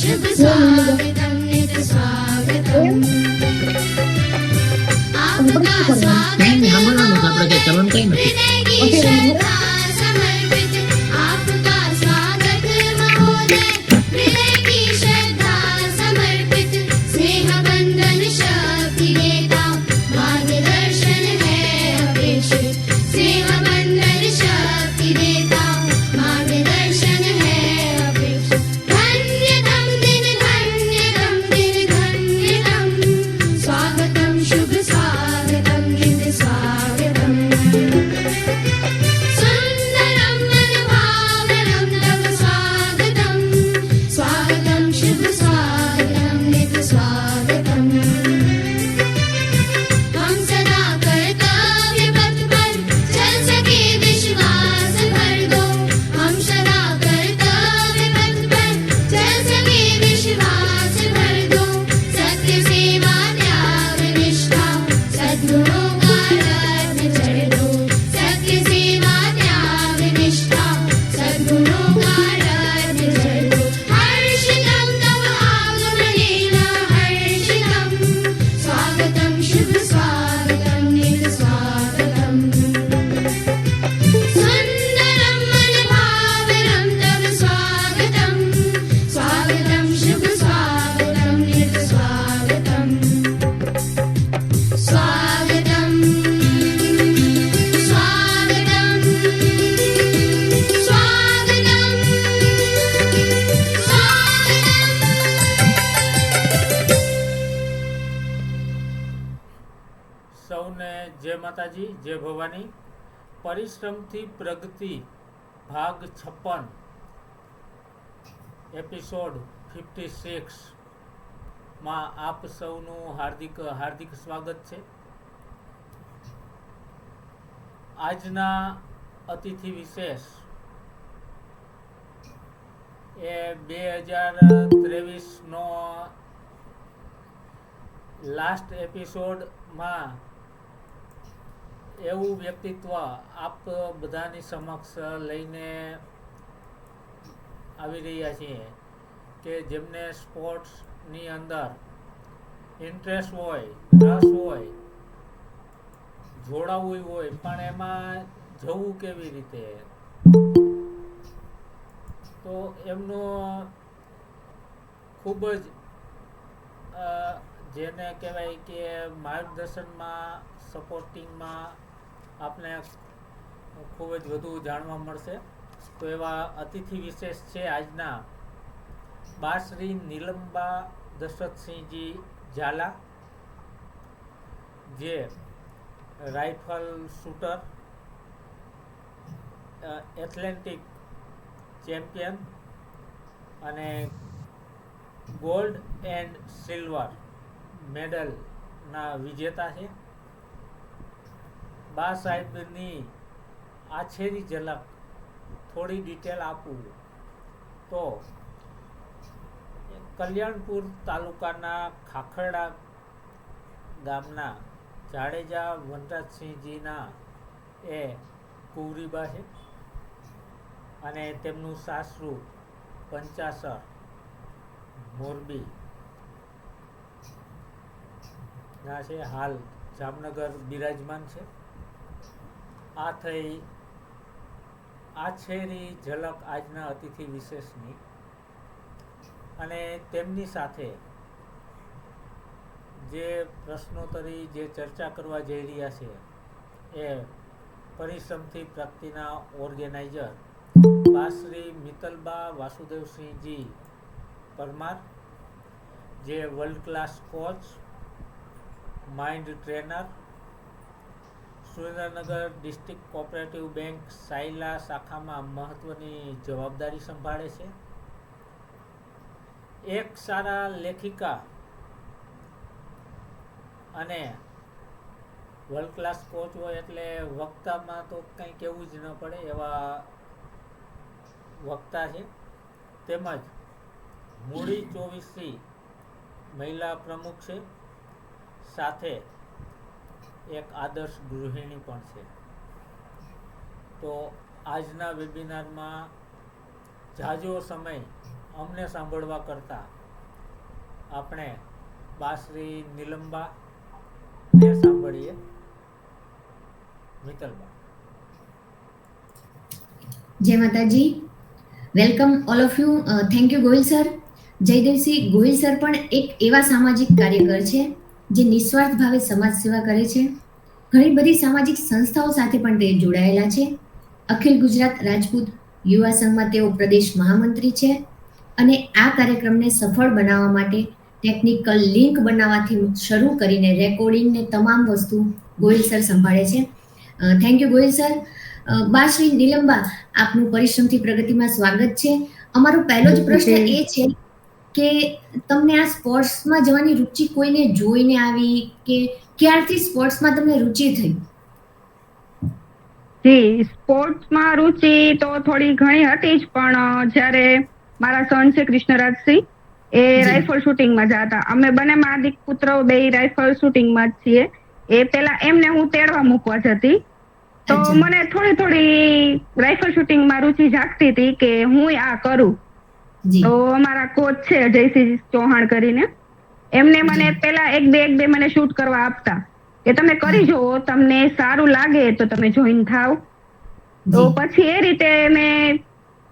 शुभ स्वागतम नित स्वागतम आपका स्वागत हृदय की श्रद्धा समर्पित आपका स्वागत महोदय हृदय की श्रद्धा समर्पित स्नेह बंधन शक्ति देता मार्गदर्शन है अपेक्षित स्नेह बंधन शक्ति देता मार्गदर्शन है अपेक्षित धन्यतम दिन धन्यतम स्वागतम शुभ स्वागतम नित स्वागतम सुंदरम मनभावनम तव स्वागतम स्वागतम शुभ स्वागतम नित स्वागतम हम सदा कर्तव्य पथ पर चल सके विश्वास भर दो हम सदा कर्तव्य पथ पर चल सके विश्वास भर दो सत्य सेवा त्याग निष्ठा सद्गुणों का रत्न चढ़ दो सत्य सेवा त्याग निष्ठा सद्गुणों का रत्न चढ़ दो हर्षितम तव आगमनेन हर्षितम स्वागतम शुभ स्वागतम नित स्वागतम सुंदरम मनभावनम तव स्वागतम स्वागतम शुभ स्वागतम नित स्वागतम स्वागतम स्वागतम સૌને જય માતાજી જય ભવાની પરિશ્રમથી પ્રગતિ ભાગ 56 એપિસોડ 56 માં આપ સૌનું હાર્દિક સ્વાગત છે। આજના અતિથિ વિશેષ એ 2023 નો લાસ્ટ એપિસોડમાં એવું વ્યક્તિત્વ આપ બધાની સમક્ષ લઈને આવી રહ્યા છીએ કે જેમને સ્પોર્ટ્સની અંદર ઇન્ટરેસ્ટ હોય રસ હોય જોડાવવું હોય પણ એમાં જવું કેવી રીતે તો એમનું ખૂબ જ જેને કહેવાય કે માર્ગદર્શનમાં સપોર્ટિંગમાં આપને ખૂબ જ વધુ જાણવા મળશે। તો એવા અતિથિ વિશેષ છે આજના બા શ્રી નીલમબા દશરથસિંહજી ઝાલા જે રાઇફલ શૂટર એથ્લેટિક ચેમ્પિયન અને ગોલ્ડ એન્ડ સિલ્વર મેડલના વિજેતા છે। બા સાહેબની આછેરી ઝલક થોડી ડિટેલ આપું તો કલ્યાણપુર તાલુકાના ખાખરડા ગામના જાડેજા વનરાજસિંહજીના એ કુંવરીબા છે અને તેમનું સાસરું પંચાસર મોરબી ના છે હાલ જામનગર બિરાજમાન છે। આ થઈ આછેરી ઝલક આજના અતિથિ વિશેષની અને તેમની સાથે જે પ્રશ્નોત્તરી જે ચર્ચા કરવા જઈ રહ્યા છે એ પરિશ્રમથી પ્રગતિના ઓર્ગેનાઇઝર બા શ્રી મિત્તલબા વાસુદેવસિંહજી પરમાર જે world class coach mind trainer Surendranagar district cooperative bank Sayla શાખામાં મહત્વની જવાબદારી સંભાળે છે। એક સારા લેખિકા અને વર્લ્ડ ક્લાસ કોચ હોય એટલે વક્તામાં તો કંઈ કહેવું જ ન પડે એવા વક્તા છે। તેમજ મૂડી 24 મહિલા પ્રમુખ છે, સાથે એક આદર્શ ગૃહિણી પણ છે। તો આજના વેબિનારમાં જાજો સમય અમને સાંભળવા કરતા આપણે બાશ્રી નીલંબા ને સાંભળીએ. મિત્તલબા. જય માતાજી. Welcome all of you. Thank you Gohil sir. Jaydevsinh Gohil sir પણ એક એવા સામાજિક કાર્યકર છે જે નિસ્વાર્થ ભાવે સમાજ સેવા કરે છે. ઘણી બધી સામાજિક સંસ્થાઓ સાથે પણ તે જોડાયેલા છે. અખિલ ગુજરાત રાજપૂત યુવા સંઘમાં તેઓ પ્રદેશ મહામંત્રી છે અને આ કાર્યક્રમને સફળ બનાવવા માટે ટેકનિકલ લિંક બનાવવાથી શરૂ કરીને રેકોર્ડિંગ ને તમામ વસ્તુ ગોહિલ સર સંભાળે છે. Thank you Gohil sir. બા શ્રી નીલંબા, આપનું પરિશ્રમથી પ્રગતિમાં સ્વાગત છે. અમારો પહેલો જ પ્રશ્ન એ છે કે તમને આ સ્પોર્ટ્સમાં જવાની રુચિ કોઈને જોઈને આવી કે ક્યારથી સ્પોર્ટ્સમાં તમને રુચિ થઈ? જી, સ્પોર્ટ્સમાં રુચિ તો થોડી ઘણી હતી જ, પણ જ્યારે મારા સન છે કૃષ્ણરાજસિંહ, એ રાઇફલ શૂટિંગમાં જતા. અમે બંને માદિક પુત્ર બે રાઇફલ શૂટિંગમાં જ છીએ. એ પેલા એમને હું તેડવા મૂકવા જતી, તો મને થોડી થોડી રાઇફલ શૂટિંગમાં રુચિ જાગતી હતી કે હું આ કરું. તો અમારા કોચ છે અજયસિંહ ચૌહાણ કરીને, એમને મને પેલા એક બે મને શૂટ કરવા આપતા કે તમે કરી જુઓ, તમને સારું લાગે તો તમે જોઈન થાવ. તો પછી એ રીતે મેં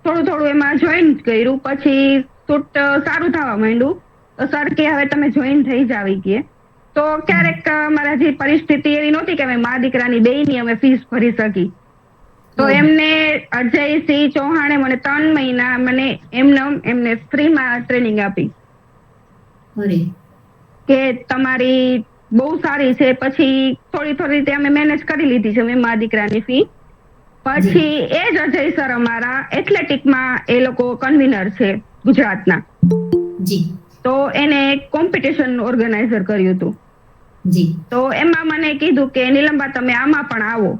થોડું એમાં જોઈન કર્યું. પછી શૂટ સારું થવા માંડ્યું તો સર કે હવે તમે જોઈન થઈ જાવી કે. તો ક્યારેક મારા જે પરિસ્થિતિ એવી નહોતી કે અમે મા દીકરાની બેયની અમે ફીસ ભરી શકી, તો એમને અજયસિંહ ચૌહાણે મને 3 મહિના એમને ફ્રીમાં ટ્રેનિંગ આપી કે તમારી બહુ સારી છે. પછી થોડી રીતે અમે મેનેજ કરી લીધી છે મેં મા દીકરાની ફી. પછી એ જ અજય સર અમારા એથ્લેટિકમાં એ લોકો કન્વીનર છે ગુજરાતના. તો એને કોમ્પિટિશન ઓર્ગેનાઇઝર કર્યું હતું. તો એમાં મને કીધું કે નીલંબા તમે આમાં પણ આવો.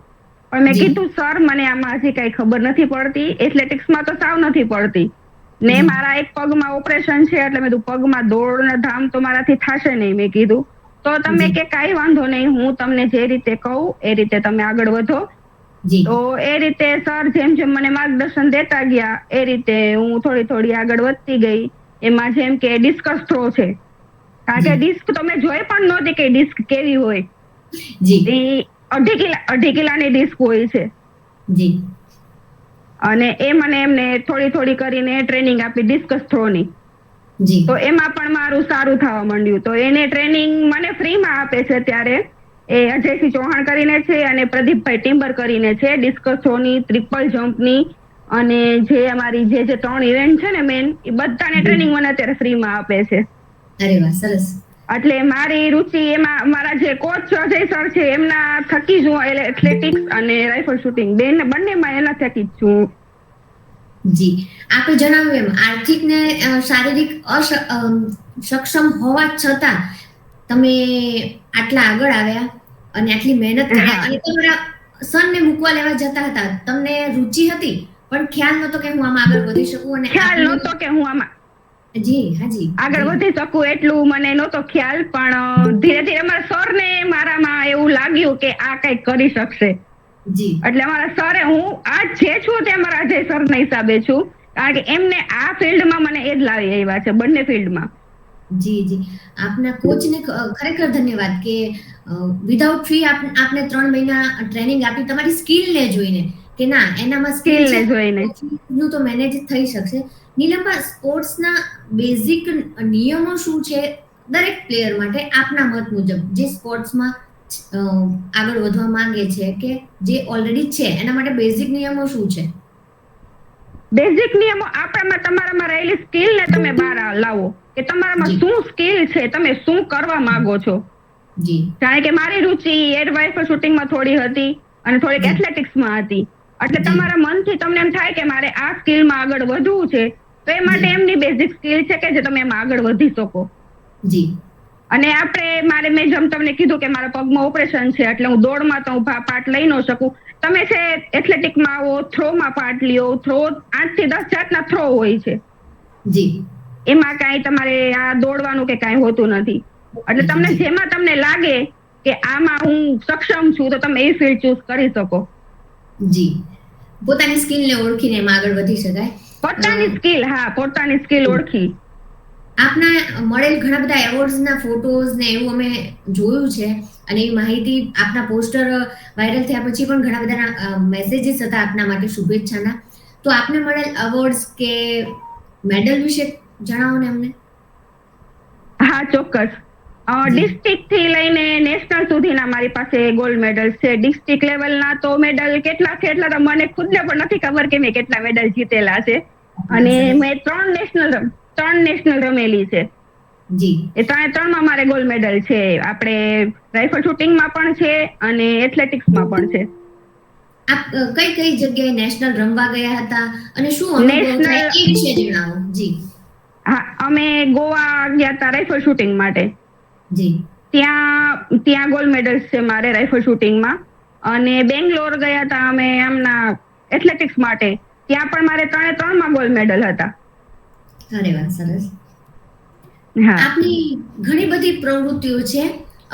પણ મેં કીધું સર મને આમાં હજી કઈ ખબર નથી પડતી, એથ્લેટિક્સમાં તો સાવ નથી પડતી ને મારા એક પગમાં ઓપરેશન છે, એટલે મેં કીધું પગમાં દોડ ને ધામ તો મારાથી થશે નહીં. મેં કીધું તો તમે કે કાંઈ વાંધો નહીં, હું તમને જે રીતે કહું એ રીતે તમે આગળ વધો. તો એ રીતે સર જેમ મને માર્ગદર્શન દેતા ગયા એ રીતે હું થોડી આગળ વધતી ગઈ. એમાં જેમ કે ડિસ્કસ થ્રો છે, કારણ કે ડિસ્ક તો મેં જોઈ પણ નહોતી કે ડિસ્ક કેવી હોય. એ 2.5 કિલાની ડિસ્ક હોય છે. અને એ મને એમને થોડી કરીને ટ્રેનિંગ આપી ડિસ્કસ થ્રોની. તો એમાં પણ મારું સારું થવા માંડ્યું. તો એને ટ્રેનિંગ મને ફ્રીમાં આપે છે ત્યારે એ અજયસિંહ ચૌહાણ કરીને છે અને પ્રદીપભાઈ ટિમ્બર કરીને છે. ડિસ્કસ થ્રોની, ટ્રિપલ જમ્પની અને જે અમારી જે 3 ઇવેન્ટ છે ને મેન, એ બધાને ટ્રેનિંગ મને અત્યારે ફ્રીમાં આપે છે. અરે વાહ, સરસ. એટલે મારી રુચિ એમાં મારા જે કોચ અજય સર છે એમના થકી જ હું એથ્લેટિક્સ અને રાઇફલ શૂટિંગ બંનેમાં એના થકી જ છું. જી, આપણે જણાવ્યું એમ આર્થિક ને શારીરિક સક્ષમ હોવા છતાં તમે આટલા આગળ આવ્યા અને આટલી મહેનત કર્યા અને તમારા સનને મૂકવા લેવા જતા હતા. તમને રુચિ હતી પણ ખ્યાલ નહોતો કે હું આમાં આગળ વધી શકું અને ખ્યાલ નહોતો કે હું આમાં આગળ વધી શકું એટલું મને નહોતો ખ્યાલ. પણ ધીરે ધીરે મારા સરને મારામાં એવું લાગ્યું કે આ કંઈક કરી શકશે. એટલે અમારા સરે, હું આજ જે છું તે મારા અજય સરના હિસાબે છું, કારણ કે એમને આ ફિલ્ડમાં મને એ જ લાવી આવ્યા છે, બંને ફિલ્ડમાં. જી, આપના કોચને ખરેખર ધન્યવાદ કે વિધાઉટ ફી આપને 3 મહિના ટ્રેનિંગ આપી તમારી સ્કિલને જોઈને કે ના એનામાં સ્કિલને જોઈને નું તો મેનેજ થઈ શકશે. નીલંબા, સ્પોર્ટ્સના બેઝિક નિયમો શું છે દરેક પ્લેયર માટે આપના મત મુજબ, જે સ્પોર્ટ્સમાં આગળ વધવા માંગે છે કે જે ઓલરેડી છે, એના માટે બેઝિક નિયમો શું છે? બેઝિક નિયમો આપણામાં તમારામાં રહેલી સ્કિલને તમે બહાર લાવો કે તમારામાં શું સ્કિલ છે, તમે શું કરવા માંગો છો. જાણે કે મારી રુચિ એર રાઇફલ શૂટિંગમાં થોડી હતી અને થોડીક એથ્લેટિક્સમાં હતી. એટલે તમારા મનથી તમને એમ થાય કે મારે આ સ્કિલમાં આગળ વધવું છે, તો એ માટે એમની બેઝિક સ્કિલ છે કે જે તમે એમાં આગળ વધી શકો. અને મેં જેમ તમને કીધું કે મારા પગમાં ઓપરેશન છે, એટલે હું દોડમાં તો પાર્ટ લઈ ન શકું. તમે છે એથ્લેટિકમાં આવો, થ્રોમાં પાર્ટ લ્યો. થ્રો 8 થી 10 જાતના થ્રો હોય છે. એમાં કાંઈ તમારે આ દોડવાનું કે કાંઈ હોતું નથી. એટલે તમને જેમાં તમને લાગે કે આમાં હું સક્ષમ છું તો તમે એ ફિલ્ડ ચૂઝ કરી શકો. પોતાની સ્કિલને ઓળખીને એમાં આગળ વધી શકાય. પોતાની સ્કિલ, હા, પોતાની સ્કિલ ઓળખી. આપના મળેલ ઘણા બધા એવોર્ડ્સના ફોટોઝ ને એવું અમે જોયું છે અને એ માહિતી આપના પોસ્ટર વાયરલ થયા પછી પણ ઘણા બધા મેસેજીસ હતા આપના માટે શુભેચ્છાના. તો આપને મળેલ એવોર્ડ્સ કે મેડલ વિશે જણાવો ને અમને. હા, ચોક્કસ. ડિસ્ટ્રિક્ટ થી લઈને નેશનલ સુધીના મારી પાસે ગોલ્ડ મેડલ છે. ડિસ્ટ્રિક્ટ લેવલના તો મેડલ કેટલા છે એટલા તો મને ખુદને પણ નથી ખબર કે મેં કેટલા મેડલ જીતેલા છે. અને મેં 3 નેશનલ રમેલી છે. જી. એ 3માં મારે ગોલ્ડ મેડલ છે. આપણે રાઇફલ શૂટિંગમાં પણ છે અને એથ્લેટિક્સમાં પણ છે. આપ કઈ કઈ જગ્યાએ નેશનલ રમવા ગયા હતા અને શું અનુભવ થાય એ વિશે જણાવો. જી. હા, અમે ગોવા ગયા હતા રાઇફલ શૂટિંગ માટે. જી. ત્યાં ગોલ્ડ મેડલ્સ છે મારે રાઇફલ શૂટિંગમાં. અને બેંગ્લોર ગયા હતા અમે આમના એથ્લેટિક્સ માટે. ત્યાં પણ મારે 3માં ગોલ્ડ મેડલ હતા. અરે વાહ, સરસ. હા, આપની ઘણી બધી પ્રવૃત્તિઓ છે.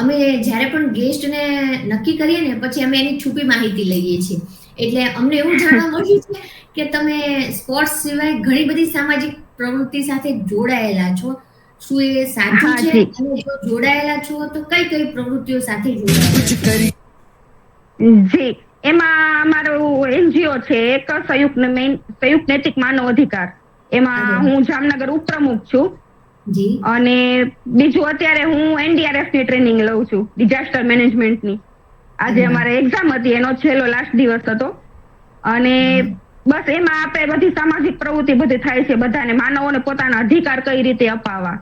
અમે જ્યારે પણ ગેસ્ટને નક્કી કરીએ ને પછી અમે એની છુપી માહિતી લઈએ છીએ. એટલે અમને એવું જાણવા મળ્યું છે કે તમે સ્પોર્ટ્સ સિવાય ઘણી બધી સામાજિક પ્રવૃત્તિ સાથે જોડાયેલા છો. શું એ સાચું હા, છે? જી. અને જો જોડાયેલા છો તો કઈ કઈ પ્રવૃત્તિઓ સાથે જોડાયેલા છો? જી. એમાં અમારું એનજીઓ છે એક સંયુક્ત નૈતિક માનવ અધિકાર. એમાં હું જામનગર ઉપપ્રમુખ છું. જી. અને બીજું અત્યારે હું એનડીઆરએફ ની ટ્રેનિંગ લઉં છું, ડિઝાસ્ટર મેનેજમેન્ટની. આજે અરે વાહ. અમારે એક્ઝામ હતી, એનો છેલ્લો લાસ્ટ દિવસ હતો. અને બસ એમાં આપણે બધી સામાજિક પ્રવૃત્તિ બધી થાય છે. બધાને માનવોને પોતાના અધિકાર કઈ રીતે અપાવવા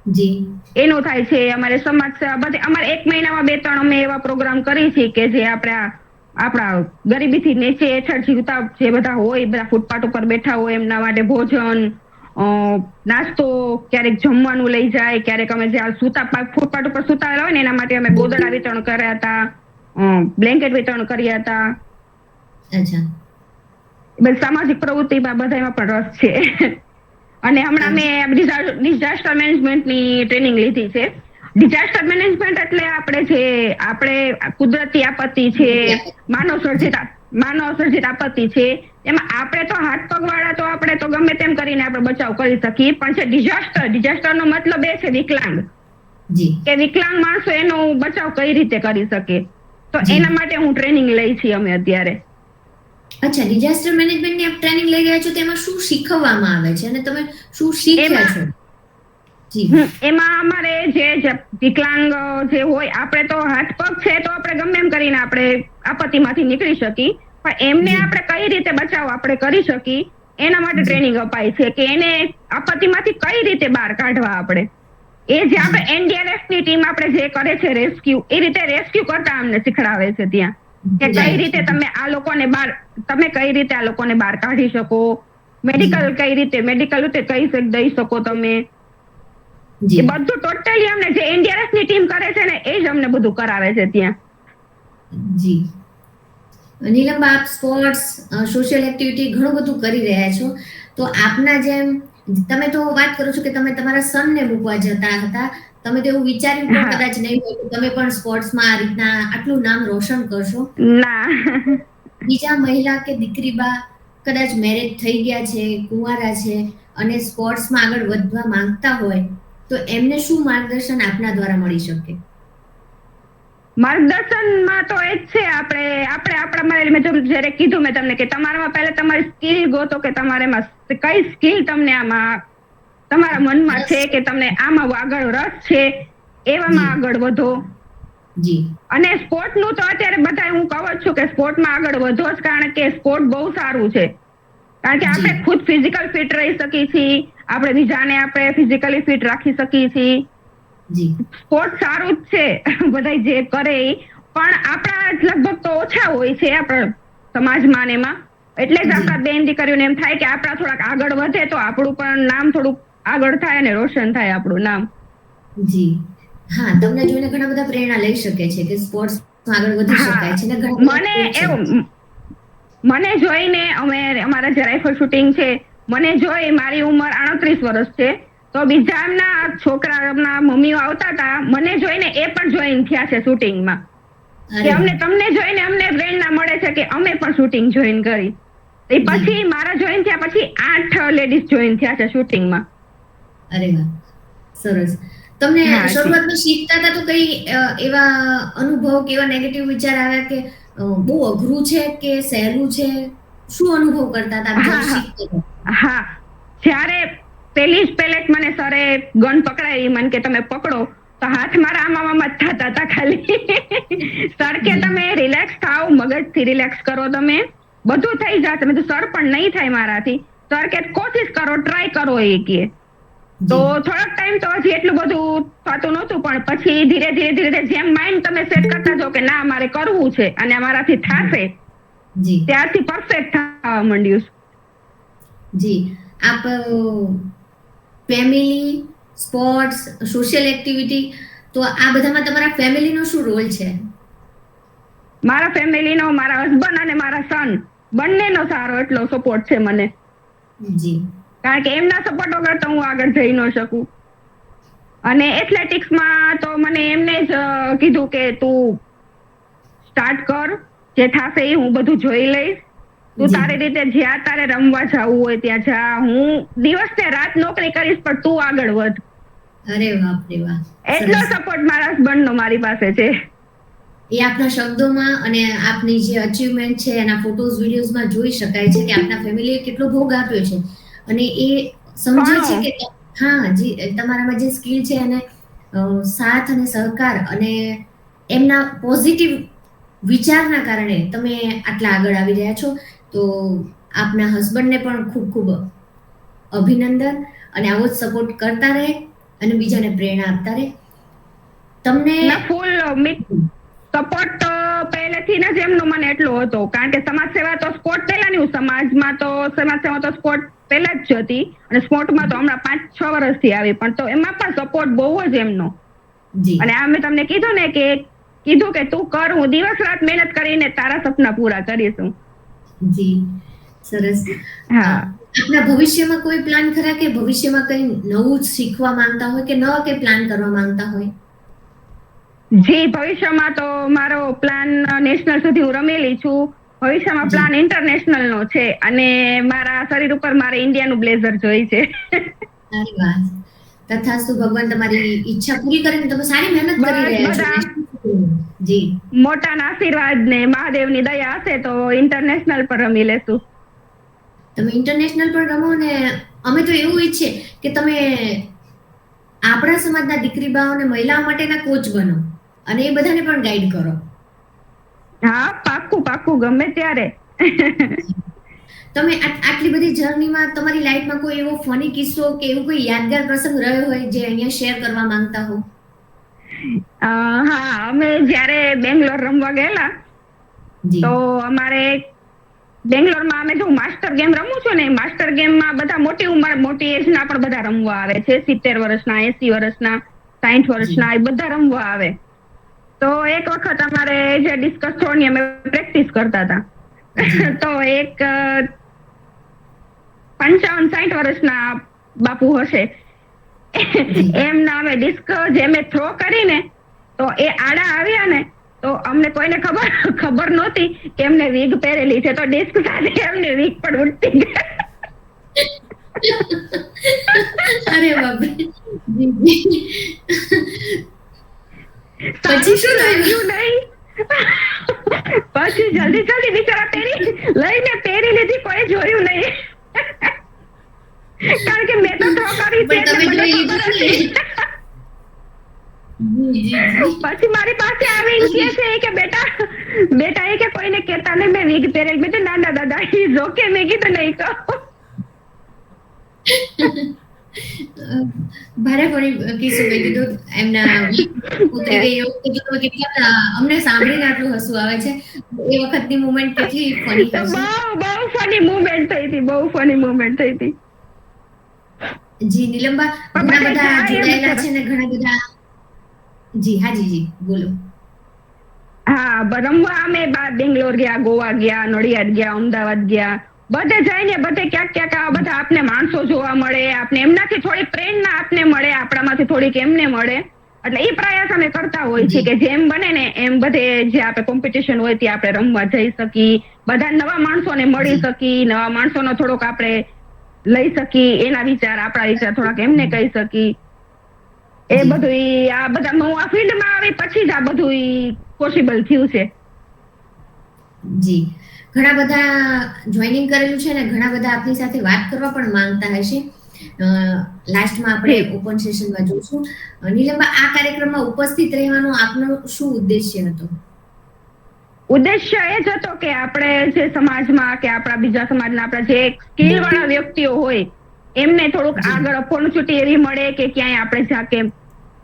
જી. એનું થાય છે. અમારે સમાજ સેવા બધે અમારે 1 મહિનામાં 2-3 અમે એવા પ્રોગ્રામ કરી છે કે જે આપણા ગરીબીથી નીચે હેઠળ જીવતા જે બધા હોય, બધા ફૂટપાથ ઉપર બેઠા હોય એમના માટે ભોજન, નાસ્તો, ક્યારેક જમવાનું લઈ જાય, ક્યારેક અમે જ્યાં ફૂટપાથ ઉપર સુતાવેલા હોય ને એના માટે અમે ગોદડા વિતરણ કર્યા હતા, બ્લેન્કેટ વિતરણ કર્યા હતા. અચ્છા. બસ સામાજિક પ્રવૃત્તિમાં બધામાં પણ રસ છે. અને હમણાં મેં ડિઝાસ્ટર મેનેજમેન્ટની ટ્રેનિંગ લીધી છે. ડિઝાસ્ટર મેનેજમેન્ટ એટલે આપણે કુદરતી આપત્તિ છે, માનવ સર્જિત આપત્તિ છે, એમાં આપણે તો હાથ પગ વાળા તો આપણે તો ગમે તેમ કરીને આપણે બચાવ કરી શકીએ. પણ છે ડિઝાસ્ટર નો મતલબ એ છે વિકલાંગ. જી. કે વિકલાંગ માણસો એનો બચાવ કઈ રીતે કરી શકે. તો એના માટે હું ટ્રેનિંગ લઈ છીએ અમે અત્યારે. અચ્છા, ડિઝાસ્ટર મેનેજમેન્ટની આપ ટ્રેનિંગ લઈ રહ્યા છો તેમાં શું શીખવવામાં આવે છે અને તમે શું શીખ્યા છો? જી. એમાં અમારે જે વિકલાંગ જે હોય, આપણે તો હાથ પગ છે તો આપણે ગમે એમ કરીને આપણે આપત્તિમાંથી નીકળી શકીએ. પણ એમને આપણે કઈ રીતે બચાવ આપણે કરી શકીએ એના માટે ટ્રેનિંગ અપાય છે કે એને આપત્તિમાંથી કઈ રીતે બહાર કાઢવા આપણે. એ જે આપણે એનડીઆરએફ ની ટીમ આપણે જે કરે છે રેસ્ક્યુ, એ રીતે રેસ્ક્યુ કરતા અમને શીખડાવે છે ત્યાં કે કઈ રીતે તમે કઈ રીતે આ લોકોને બહાર કાઢી શકો, મેડિકલ કઈ દઈ શકો તમે. એ બધું ટોટલી અમને જે એનડીઆરએફ ની ટીમ કરે છે ને એ જ અમને બધું કરાવે છે ત્યાં. જી. નીલમ, આપ સ્પોર્ટ્સ, સોશિયલ એક્ટિવિટી ઘણું બધું કરી રહ્યા છો. તો આપના જેમ તમે તો વાત કરો છો કે તમે તમારા સનને મૂકવા જતા હતા. તમે તો એવું વિચાર્યું પણ કદાચ નહીં હોય કે તમે પણ સ્પોર્ટ્સમાં આ રીતના આટલું નામ રોશન કરશો. ના. બીજા મહિલા કે દીકરી બા કદાચ મેરેજ થઈ ગયા છે, કુંવારા છે અને સ્પોર્ટ્સમાં આગળ વધવા માંગતા હોય તો એમને શું માર્ગદર્શન આપના દ્વારા મળી શકે? માર્ગદર્શનમાં તો એ જ છે, આપણે મેં જ્યારે કીધું મેં તમને કે તમારામાં પહેલા તમારી સ્કિલ ગોતો કે તમારામાં કઈ સ્કિલ તમને આમાં તમારા મનમાં છે કે તમને આમાં આગળ રસ છે, એવામાં આગળ વધો. જી. અને સ્પોર્ટ નું તો અત્યારે બધા હું કહું જ છું કે સ્પોર્ટમાં આગળ વધો જ, કારણ કે સ્પોર્ટ બહુ સારું છે. કારણ કે આપણે ખુદ ફિઝિકલ ફિટ રહી શકીએ છીએ, આપણે બીજાને આપણે ફિઝિકલી ફિટ રાખી શકીએ છીએ. સ્પોર્ટ સારું જ છે બધા જે કરે, પણ આપણા લગભગ તો ઓછા હોય છે આપણા સમાજમાં એમાં. એટલે જ આપણા બેન દીકરીઓને એમ થાય કે આપણા થોડાક આગળ વધે તો આપણું પણ નામ થોડુંક આગળ થાય અને રોશન થાય આપણું નામ. જી. હા, તમને જોઈને ઘણા બધા પ્રેરણા લઈ શકે છે કે સ્પોર્ટ્સમાં આગળ વધી શકાય છે ને. મને જોઈને અમારા જે રાઇફલ શૂટિંગ છે, મને જોઈ મારી ઉંમર 38 વર્ષ છે, તો બીજા એમના છોકરા એમના મમ્મીઓ આવતા હતા, મને જોઈને એ પણ જોઈન થયા છે શૂટિંગમાં. કે તમને જોઈને અમને પ્રેરણા મળે છે કે અમે પણ શૂટિંગ જોઈન કરી. એ પછી મારા જોઈન થયા પછી 8 લેડીઝ જોઈન થયા છે શૂટિંગમાં. અરે વાહ, સરસ. તમને હા, જી. શરૂઆતમાં શીખતા હતા તો કઈ એવા અનુભવ કે એવા નેગેટિવ વિચાર આવ્યા કે બહુ અઘરું છે કે સહેલું છે? શું અનુભવ કરતા હતા આપ જ્યારે હા, હા. શીખતા હતા? હા, જ્યારે પેલેટ મને સરે ગન પકડાવી મને કે તમે પકડો તો હાથ મારા આમાં જ થતા હતા ખાલી. સર કે તમે રિલેક્સ થાઓ, મગજથી રિલેક્સ કરો, તમે બધું થઈ જશે. મેં તો સર પણ નહીં થાય મારાથી. સર કે કોશિશ કરો, ટ્રાય કરો એ કે. તો જી, થોડોક ટાઈમ તો હજી એટલું બધું થતું નહોતું, પણ પછી ધીરે ધીરે જેમ માઇન્ડ તમે સેટ કરતા જાઓ કે ના મારે કરવું છે અને મારાથી થશે, જી, ત્યારથી પરફેક્ટ થવા માંડ્યું. જી. આપ ફેમિલી, સ્પોર્ટ્સ, સોશિયલ એક્ટિવિટી, તો આ બધામાં તમારા ફેમિલીનો શું રોલ છે? મારા ફેમિલીનો, મારા હસબન્ડ અને મારા સન બંનેનો સારો એટલો સપોર્ટ છે મને, જી, કારણ કે એમના સપોર્ટ વગર તો હું આગળ જઈ ન શકું. અને એથ્લેટિક્સમાં તો મને એમને જ કીધું કે તું સ્ટાર્ટ કર, જે થશે એ હું બધું જોઈ લઈશ, તું જી. તારી રીતે જ્યાં તારે રમવા જવું હોય ત્યાં જા, હું દિવસ ને રાત નોકરી કરીશ પણ તું આગળ વધ. અરે બાપ રે વાહ, એટલો સરસ. સપોર્ટ મારા હસબન્ડનો મારી પાસે છે. એ આપના શબ્દોમાં અને આપની જે અચીવમેન્ટ છે એના ફોટોઝ વિડીયોઝમાં જોઈ શકાય છે કે આપના ફેમિલીએ કેટલો ભોગ આપ્યો છે અને એ સમજે છે કે હા જી, તમારામાં જે સ્કિલ છે એને સાથ અને સહકાર અને એમના પોઝિટિવ વિચારના કારણે તમે આટલા આગળ આવી રહ્યા છો. તો આપના હસબન્ડને પણ ખૂબ ખૂબ અભિનંદન અને આવો જ સપોર્ટ કરતા રહે અને બીજાને પ્રેરણા આપતા રહે. તમને ફૂલ સપોર્ટ તો પહેલેથી જ એમનો મને એટલો હતો, કારણ કે સમાજ સેવા તો સ્પોર્ટ પહેલાની, હું સમાજમાં તો સમાજ સેવા તો સ્પોર્ટ પહેલા જ હતી અને સ્પોર્ટમાં તો હમણાં 5-6 વર્ષથી આવી, પણ તો એમાં પણ સપોર્ટ બહુ જ એમનો. જી, અને આ મેં તમને કીધું ને કે તું કર, હું દિવસ રાત મહેનત કરીને તારા સપના પૂરા કરીશું. જી, સરસ. હા. આપના ભવિષ્યમાં કોઈ પ્લાન ખરા કે ભવિષ્યમાં કંઈ નવું જ શીખવા માંગતા હોય કે નવા કંઈ પ્લાન કરવા માંગતા હોય? જી, ભવિષ્યમાં તો મારો પ્લાન નેશનલ સુધી હું રમેલી છું. ભવિષ્યમાં જી. પ્લાન ઇન્ટરનેશનલ નો છે અને મારા શરીર ઉપર મારે ઇન્ડિયાનું બ્લેઝર જોઈ છે. અરે વાહ, તથાસ્તુ. ભગવાન તમારી ઈચ્છા પૂરી કરે ને તમે સારી મહેનત કરી બસ રહ્યા છો. જી, મોટાના આશીર્વાદ ને મહાદેવની દયા હશે તો ઇન્ટરનેશનલ પર રમી લેશું. તમે ઇન્ટરનેશનલ પણ રમો ને અમે તો એવું ઈચ્છીએ કે તમે આપણા સમાજના દીકરી બાઓને મહિલાઓ માટેના કોચ બનો અને એ બધાને પણ ગાઈડ કરો. હા, પાક્કું ગમે ત્યારે. તમે આટલી બધી જર્નીમાં તમારી લાઈફમાં કોઈ એવો ફની કિસ્સો કે એવું કોઈ યાદગાર પ્રસંગ રહ્યો હોય જે અહીંયા શેર કરવા માંગતા હો? હા, અમે જ્યારે બેંગ્લોર રમવા ગયેલા જી, તો અમારે બેંગ્લોરમાં અમે જો માસ્ટર ગેમ રમું છું ને, માસ્ટર ગેમમાં બધા મોટી ઉંમર, મોટી એજના પણ બધા રમવા આવે છે. 70 વર્ષના, 80 વર્ષના, 60 વર્ષના, એ બધા રમવા આવે. તો એક વખત અમારે જે ડિસ્કસ થ્રોની અમે પ્રેક્ટિસ કરતા હતા, તો એક 55-60 વર્ષના બાપુ હશે, એમના અમે ડિસ્ક જે મેં થ્રો કરીને તો એ આડા આવ્યા ને તો અમને કોઈને ખબર નહોતી કે એમને વીગ પહેરેલી છે, તો ડિસ્ક સાથે એમને વીગ પણ ઉડતી ગઈ. અરે બાપરે. પછી શું થયું? નહીં. પછી જલ્દી બિચારા પહેરી લીધી, કોઈ જોયું નહીં. કારણ કે મેં તો થ્રો કરી છે પણ તમે એટલે મને જોઈ ખબર લીધું હતી. ને. જી. પછી મારી પાસે આવીને કહે છે કે બેટા એ કે કોઈને કહેતા નહીં મેં વીગ પહેરેલ. મેં કીધું ના દાદા, ઈ ઓકે. મેં કીધું નહીં કહો. ભારે પડી કિસ્સો મેં કીધું એમના ઉતરી ગઈ એવું કીધું તો કેટલા અમને સાંભળીને આટલું હસવું આવે છે. એ વખતની મુમેન્ટ કેટલી ફની તો હશે. બહુ ફની મુવમેન્ટ થઈ હતી. જી, નીલમબા, ઘણા બધા જોડાયેલા છે ને ઘણા બધા. જી, જી, બોલો. હા, રમવા અમે બેંગ્લોર ગયા, ગોવા ગયા, નડિયાદ ગયા, અમદાવાદ ગયા, બધે જઈને બધે ક્યાંક આવા બધા આપને માણસો જોવા મળે, આપને એમનાથી થોડી પ્રેરણા આપને મળે, આપણામાંથી થોડીક એમને મળે. એટલે એ પ્રયાસ અમે કરતા હોય છે જી. કે જેમ બને ને એમ બધે જે આપણે કોમ્પિટિશન હોય ત્યાં આપણે રમવા જઈ શકી, બધા નવા માણસોને મળી જી. શકી, નવા માણસોનો થોડોક આપણે લઈ શકી, એના વિચાર આપણા વિચાર થોડાક એમને કહી શકી. એ જી. બધું આ બધા હું આ ફિલ્ડમાં આવી પછી જ આ બધું પોસિબલ થયું છે. જી, ઘણા બધા જોઈનિંગ કરેલું છે ને ઘણા બધા આપની સાથે વાત કરવા પણ માંગતા હશે. લાસ્ટમાં આપણે જી. ઓપન સેશનમાં જોઈશું. નીલમબા, આ કાર્યક્રમમાં ઉપસ્થિત રહેવાનો આપનો શું ઉદ્દેશ્ય હતો? ઉદ્દેશ્ય એ જ હતો કે આપણે જે સમાજમાં કે આપણા બીજા સમાજના આપણા જે સ્કિલ વાળા વ્યક્તિઓ હોય એમને થોડુંક જી. આગળ ઓપોર્ચ્યુનિટી એવી મળે કે ક્યાંય આપણે જાકે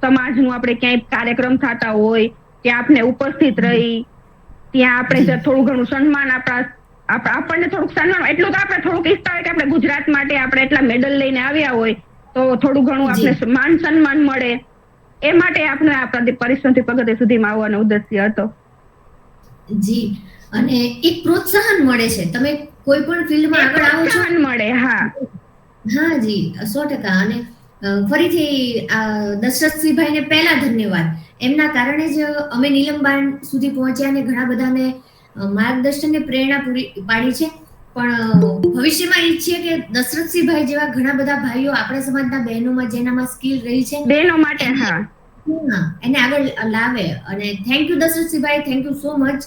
સમાજનું આપણે ક્યાંય કાર્યક્રમ થતા હોય ત્યાં આપણે ઉપસ્થિત રહી, ત્યાં આપણે જી. થોડું ઘણું સન્માન આપણને થોડુંક સન્માન, એટલું તો આપણે થોડુંક ઈચ્છતા હોય કે આપણે ગુજરાત માટે આપણે એટલા મેડલ લઈને આવ્યા હોય તો થોડું ઘણું જી. આપણે માન સન્માન મળે, એ માટે આપણે આ પરિશ્રમથી પ્રગતિ સુધીમાં આવવાનો ઉદ્દેશ્ય હતો. જી, અને એક પ્રોત્સાહન મળે છે. તમે કોઈ પણ ફિલ્ડમાં આગળ આવો છો. પ્રોત્સાહન મળે. હા હા જી, 100%. અને ફરીથી દશરથસિંહભાઈને પહેલા ધન્યવાદ. એમના કારણે જ અમે નીલમબાન સુધી પહોંચ્યા અને ઘણા બધાને માર્ગદર્શન ને પ્રેરણા પૂરી પાડી છે. પણ ભવિષ્યમાં ઈચ્છીએ કે દશરથસિંહભાઈ જેવા ઘણા બધા ભાઈઓ આપણા સમાજના બહેનોમાં જેનામાં સ્કિલ રહી છે બહેનો માટે. હા એને આગળ લાવે. અને thank you Dashrathsinhbhai, thank you so much.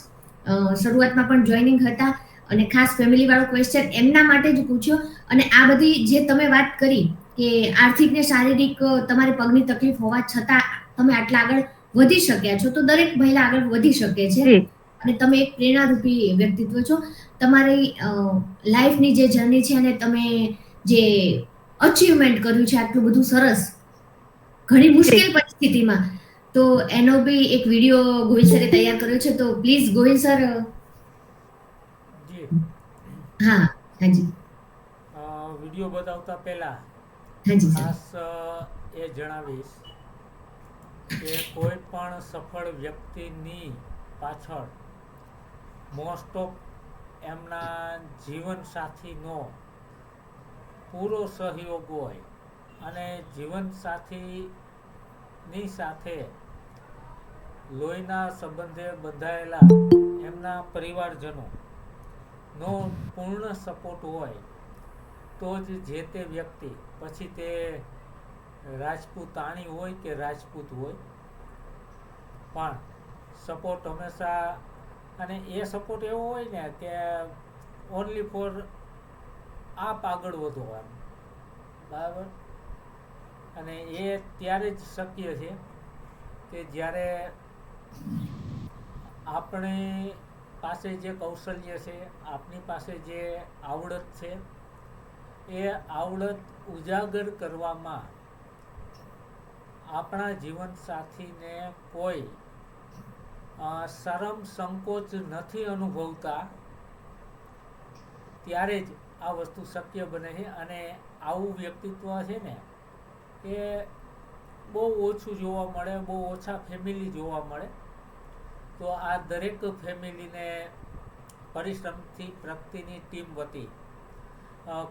શરૂઆતમાં પણ જોઈનિંગ હતા અને ખાસ ફેમિલી વાળો ક્વેશ્ચન એમના માટે જ પૂછ્યો. અને આ બધી જે તમે વાત કરી કે આર્થિક ને શારીરિક તમારે પગની તકલીફ હોવા છતાં તમે આટલા આગળ વધી શક્યા છો, તો દરેક મહિલા આગળ વધી શકે છે. જી. અને તમે એક પ્રેરણારૂપી વ્યક્તિત્વ છો. તમારી લાઈફની જે જર્ની છે અને તમે જે અચીવમેન્ટ કર્યું છે આટલું બધું સરસ, ઘણી મુશ્કેલ પરિસ્થિતિમાં, તો એનો બી એક વિડીયો ગોહિલ સરે તૈયાર કર્યો છે. તો પ્લીઝ ગોહિલ સર. જી, હા, હાજી. વિડીયો બતાવતા પહેલા હાજી સર. ખાસ એ જણાવીશ કે કોઈ પણ સફળ વ્યક્તિની પાછળ મોસ્ટ ઓફ એમના જીવનસાથીનો પૂરો સહયોગ હોય અને જીવનસાથીની સાથે લોહીના સંબંધે બંધાયેલા એમના પરિવારજનો નો પૂર્ણ સપોર્ટ હોય તો જ જે તે વ્યક્તિ, પછી તે રાજપૂતાણી હોય કે રાજપૂત હોય, પણ સપોર્ટ હંમેશા, અને એ સપોર્ટ એવો હોય ને કે ઓનલી ફોર આપ આગળ વધો એમ, બરાબર. અને એ ત્યારે જ શક્ય છે કે જ્યારે આપણી પાસે જે કૌશલ્ય છે, આપણી પાસે જે આવડત છે, એ આવડત ઉજાગર કરવામાં આપણા જીવનસાથીને કોઈ શરમ સંકોચ નથી અનુભવતા, ત્યારે જ આ વસ્તુ શક્ય બને છે. અને આવું વ્યક્તિત્વ છે ને એ બહુ ઓછું જોવા મળે, બહુ ઓછા ફેમિલી જોવા મળે. તો આ દરેક ફેમિલીને પરિશ્રમથી પ્રગતિની ટીમ વતી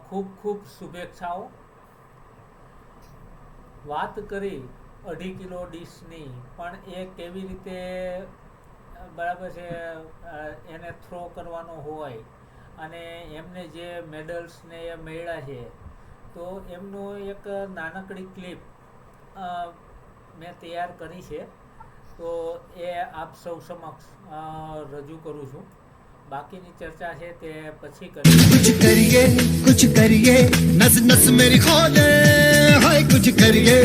ખૂબ ખૂબ શુભેચ્છાઓ. વાત કરી 2.5 કિલો ડીશની, પણ એ કેવી રીતે બરાબર છે એને થ્રો કરવાનો હોય, અને એમને જે મેડલ્સ ને એ મળ્યા છે, તો એમનું એક નાનકડી ક્લિપ મેં તૈયાર કરી છે. તો એ આપ સૌ સમક્ષ રજૂ કરું છું. બાકીની ચર્ચા છે તે પછી કરીએ. कुछ करिए नस नस मेरी खोले हाय कुछ करिए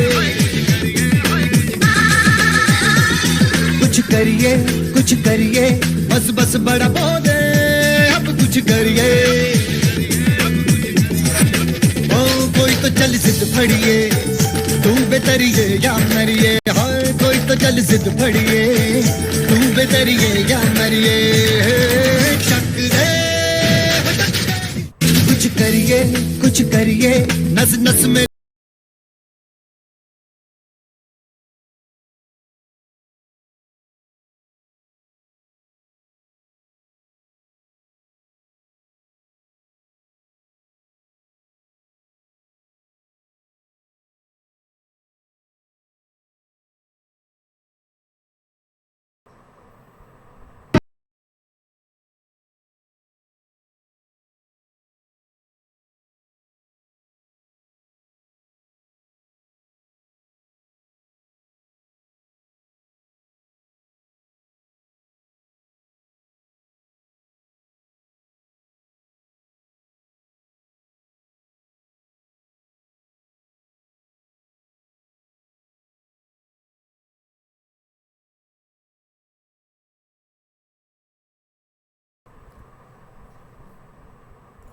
कुछ करिए बस बस बड़ा बोले अब कुछ करिए ओ कोई तो चल सिद्ध फड़िए तू बेतरिए या मरिए हाय कोई तो चल सिद्ध फड़िए तू बेतरिए या मरिए शक दे कुछ करिए नस नस में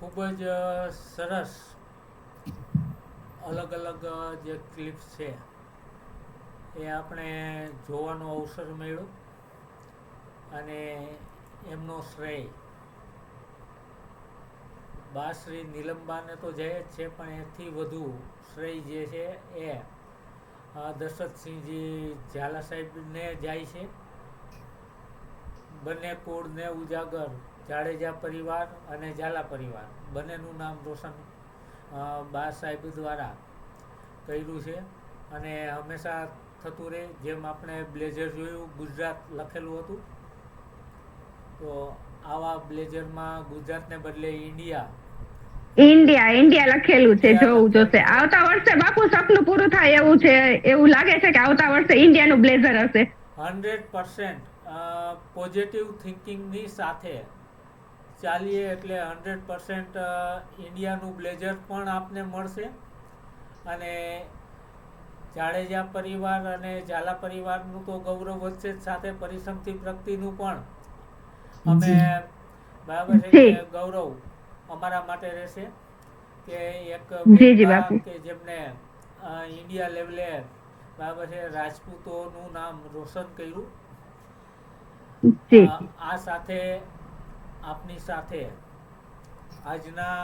ખૂબ જ સરસ અલગ અલગ જે ક્લિપ્સ છે એ આપણે જોવાનો અવસર મળ્યો અને એમનો શ્રેય બા શ્રી નીલમબાને તો જાય જ છે, પણ એથી વધુ શ્રેય જે છે એ દશરથસિંહજી ઝાલા સાહેબને જાય છે. બંને કુળને ઉજાગર જાડેજા પરિવાર અને ઝાલા પરિવાર બંનેનું નામ રોશન બા સાહેબ દ્વારા કર્યું છે અને હંમેશા થતું રહે. જેમ આપણે બ્લેઝર જોયું ગુજરાત લખેલું હતું, તો આવા બ્લેઝરમાં ગુજરાતને બદલે ઇન્ડિયા લખેલું છે. જોવું જોશે. આવતા વર્ષે બાપુ સપનું પૂરું થાય એવું છે. એવું લાગે છે કે આવતા વર્ષે ઇન્ડિયાનું બ્લેઝર હશે. 100% પોઝિટિવ થિંકિંગની સાથે ચાલીએ એટલે 100% ઇન્ડિયાનું બ્લેઝર પણ આપને મળશે. અને જાડેજા પરિવાર અને ઝાલા પરિવારનું તો ગૌરવ વધશે જ, સાથે પરિશ્રમથી પ્રગતિનું પણ અમે બરાબર છે કે ગૌરવ અમારા માટે રહેશે કે એક બાપુ. કે જેમને ઇન્ડિયા લેવલે બરાબર છે રાજપૂતોનું નામ રોશન કર્યું. આ સાથે આપની સાથે આજના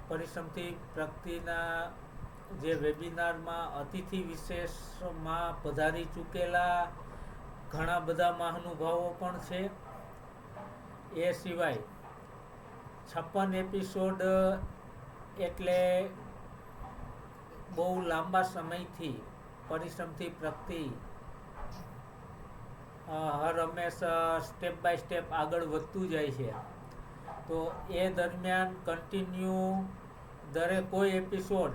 પરિશ્રમથી પ્રગતિના જે વેબિનારમાં અતિથિ વિશેષમાં પધારી ચૂકેલા ઘણા બધા મહાનુભાવો પણ છે. એ સિવાય 56 એપિસોડ એટલે બહુ લાંબા સમયથી પરિશ્રમથી પ્રગતિ હર હંમેશ સ્ટેપ બાય સ્ટેપ આગળ વધતું જાય છે. તો એ દરમિયાન કન્ટિન્યુ દરેક કોઈ એપિસોડ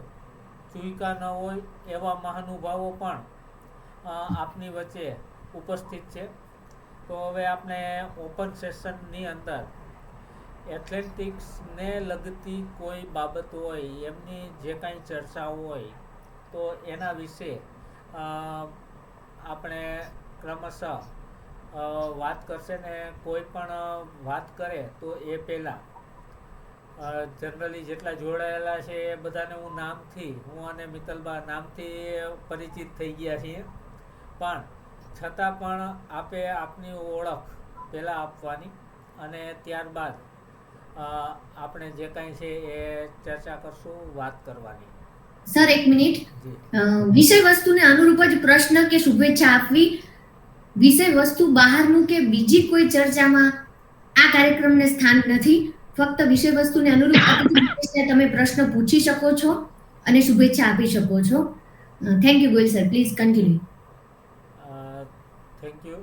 ચૂક્યા ન હોય એવા મહાનુભાવો પણ આપની વચ્ચે ઉપસ્થિત છે. તો હવે આપણે ઓપન સેશનની અંદર એથ્લેટિક્સને લગતી કોઈ બાબત હોય, એમની જે કાંઈ ચર્ચાઓ હોય તો એના વિશે આપણે ક્રમશઃ વાત કરશે. ને કોઈ પણ વાત કરે તો એ પહેલાં જનરલી જેટલા જોડાયેલા છે એ બધાને હું અને મિત્તલબા નામથી પરિચિત થઈ ગયા છીએ, પણ છતાં પણ આપે આપની ઓળખ પહેલાં આપવાની અને ત્યારબાદ આપણે જે કાંઈ છે એ ચર્ચા કરશું, વાત કરવાની. સર એક મિનિટ, વિષય વસ્તુને અનુરૂપ જ પ્રશ્ન કે શુભેચ્છા આપવી. વિષય વસ્તુ બહારનું કે બીજી કોઈ ચર્ચામાં આ કાર્યક્રમને સ્થાન નથી. ફક્ત વિષય વસ્તુને અનુરૂપ તમે પ્રશ્ન પૂછી શકો છો અને શુભેચ્છા આપી શકો છો. Thank you Goyal sir, please continue. Thank you.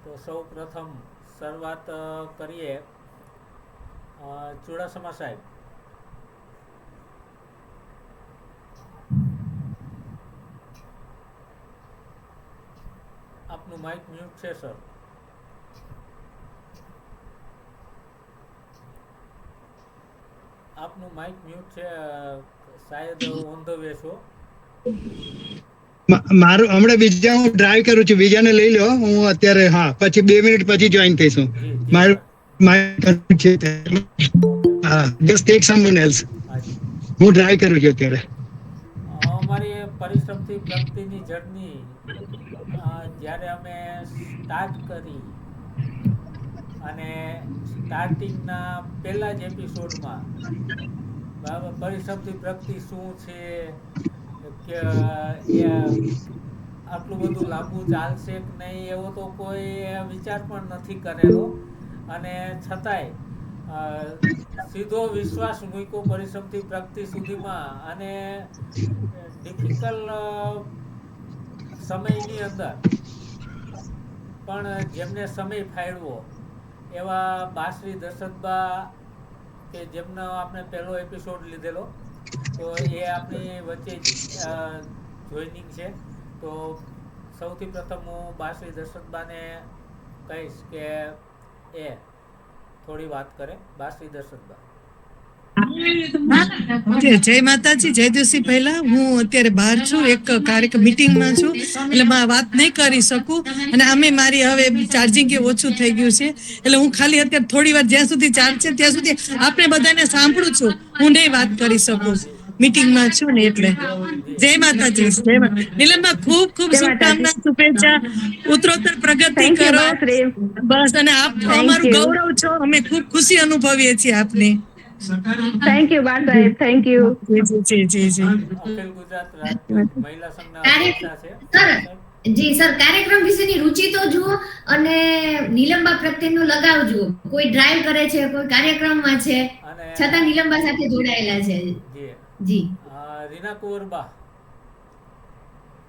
તો સૌ પ્રથમ શરૂઆત કરીએ ચુડાસમા સાહેબ. આપનું માઇક મ્યુટ છે સર. આપનું માઇક મ્યુટ છે, શાયદ ઓન ધ વે છો. મારું હમણાં બીજા હું ડ્રાઈવ કરું છું, બીજાને લઈ લો. હું અત્યારે પછી 2 મિનિટ પછી જોઈન થઈશું. મારું જસ્ટ ટેક સમવન એલ્સ. હું ડ્રાઈવ કરું છું અત્યારે. અમારી પરિશ્રમથી પ્રગતિની જર્ની જ્યારે અમે સ્ટાર્ટ કરી અને સ્ટાર્ટિંગના પહેલા જ એપિસોડમાં બરાબર પરિશ્રમથી પ્રગતિ શું છે કે એ આટલું બધું લાંબુ ચાલશે કે નહીં એવો તો કોઈ વિચાર પણ નથી કરેલો, અને છતાંય સીધો વિશ્વાસ મૂક્યો પરિશ્રમથી પ્રગતિ સુધીમાં. અને ડિફિકલ્ટ સમયની અંદર પણ જેમને સમય ફાળવ્યો એવા બાશ્રી દશરથબા કે જેમનો આપણે પહેલો એપિસોડ લીધેલો, તો એ આપણી વચ્ચે જોઈનિંગ છે. તો સૌથી પ્રથમ હું બાશ્રી દશરથબાને કહીશ કે એ થોડી વાત કરે. બાશ્રી દશરથબા. જય માતાજી, જય દિવસી. પહેલા હું અત્યારે બહાર છું, એક કાર્યક્રમ મીટિંગમાં છું, એટલે વાત નહીં કરી શકું. અને અમે મારી હવે ચાર્જિંગ કે ઓછું થઈ ગયું છે, એટલે હું ખાલી અત્યારે થોડી વાર જ્યાં સુધી ચાર્જ છે ત્યાં સુધી આપણે બધાને સાંભળું છું, હું નહીં વાત કરી શકું, મીટિંગમાં છું ને એટલે. જય માતાજી. જય નીલમબા, ખૂબ ખૂબ જય માતાજી. શુભકામના, શુભેચ્છા, ઉત્તરોત્તર પ્રગતિ થેન્ક યુ કરો. બાશ્રી. બસ, અને આપ Thank અમારું you. ગૌરવ છો, અમે ખૂબ ખુશી અનુભવીએ છીએ આપને. થેન્ક યુ બા સાહેબ, થેન્ક યુ. જી. અખિલ ગુજરાત રાજપૂત મહિલા સંઘના અધ્યક્ષા છે. સર, જી સર, કાર્યક્રમ વિશેની રુચિ તો જુઓ અને નીલમબા પ્રત્યેનો લગાવ જુઓ. કોઈ ડ્રાઈવ કરે છે, કોઈ કાર્યક્રમમાં છે, અને છતાં નીલમબા સાથે જોડાયેલા છે. જી જી રીના કુંવરબા,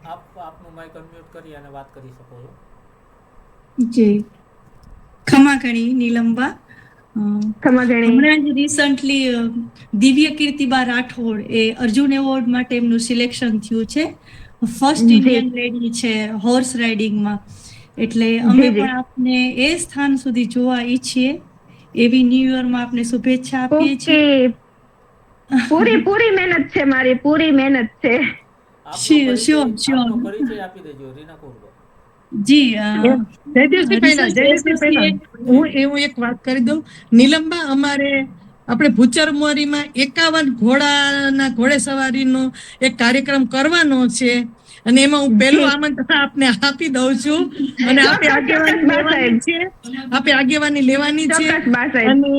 આપનું માઇક અનમ્યુટ કરી અને વાત કરી શકો છો. જી, ખમા ઘણી નીલમબા. ખમા ઘણી. હમણાં જ રિસન્ટલી દિવ્ય કીર્તિબા રાઠોડ એ અર્જુન એવોર્ડ માટે એમનું સિલેક્શન થયું છે. ફર્સ્ટ જી. ઇન્ડિયન લેડી છે હોર્સ રાઇડિંગમાં. એટલે અમે જી. પણ આપને એ સ્થાન સુધી જોવા ઈચ્છીએ એવી ન્યૂ યરમાં આપને શુભેચ્છા આપીએ છીએ. ઓકે, પૂરી મહેનત છે, મારી પૂરી મહેનત છે. આપનો Sure. પરિચય આપી દેજો રીના કુંવરબા. જી, જયદેવસિંહ પહેલા હું એક વાત કરી દઉં. નીલમબા, અમારે આપણે ભૂચરમોરીમાં 51 ઘોડાના ઘોડેસવારીનો એક કાર્યક્રમ કરવાનો છે, અને એમાં હું પહેલું આમંત્રણ આપને આપી દઉં છું, અને આપે આગેવાની લેવાની છે. ચોક્કસ બા સાહેબ. અને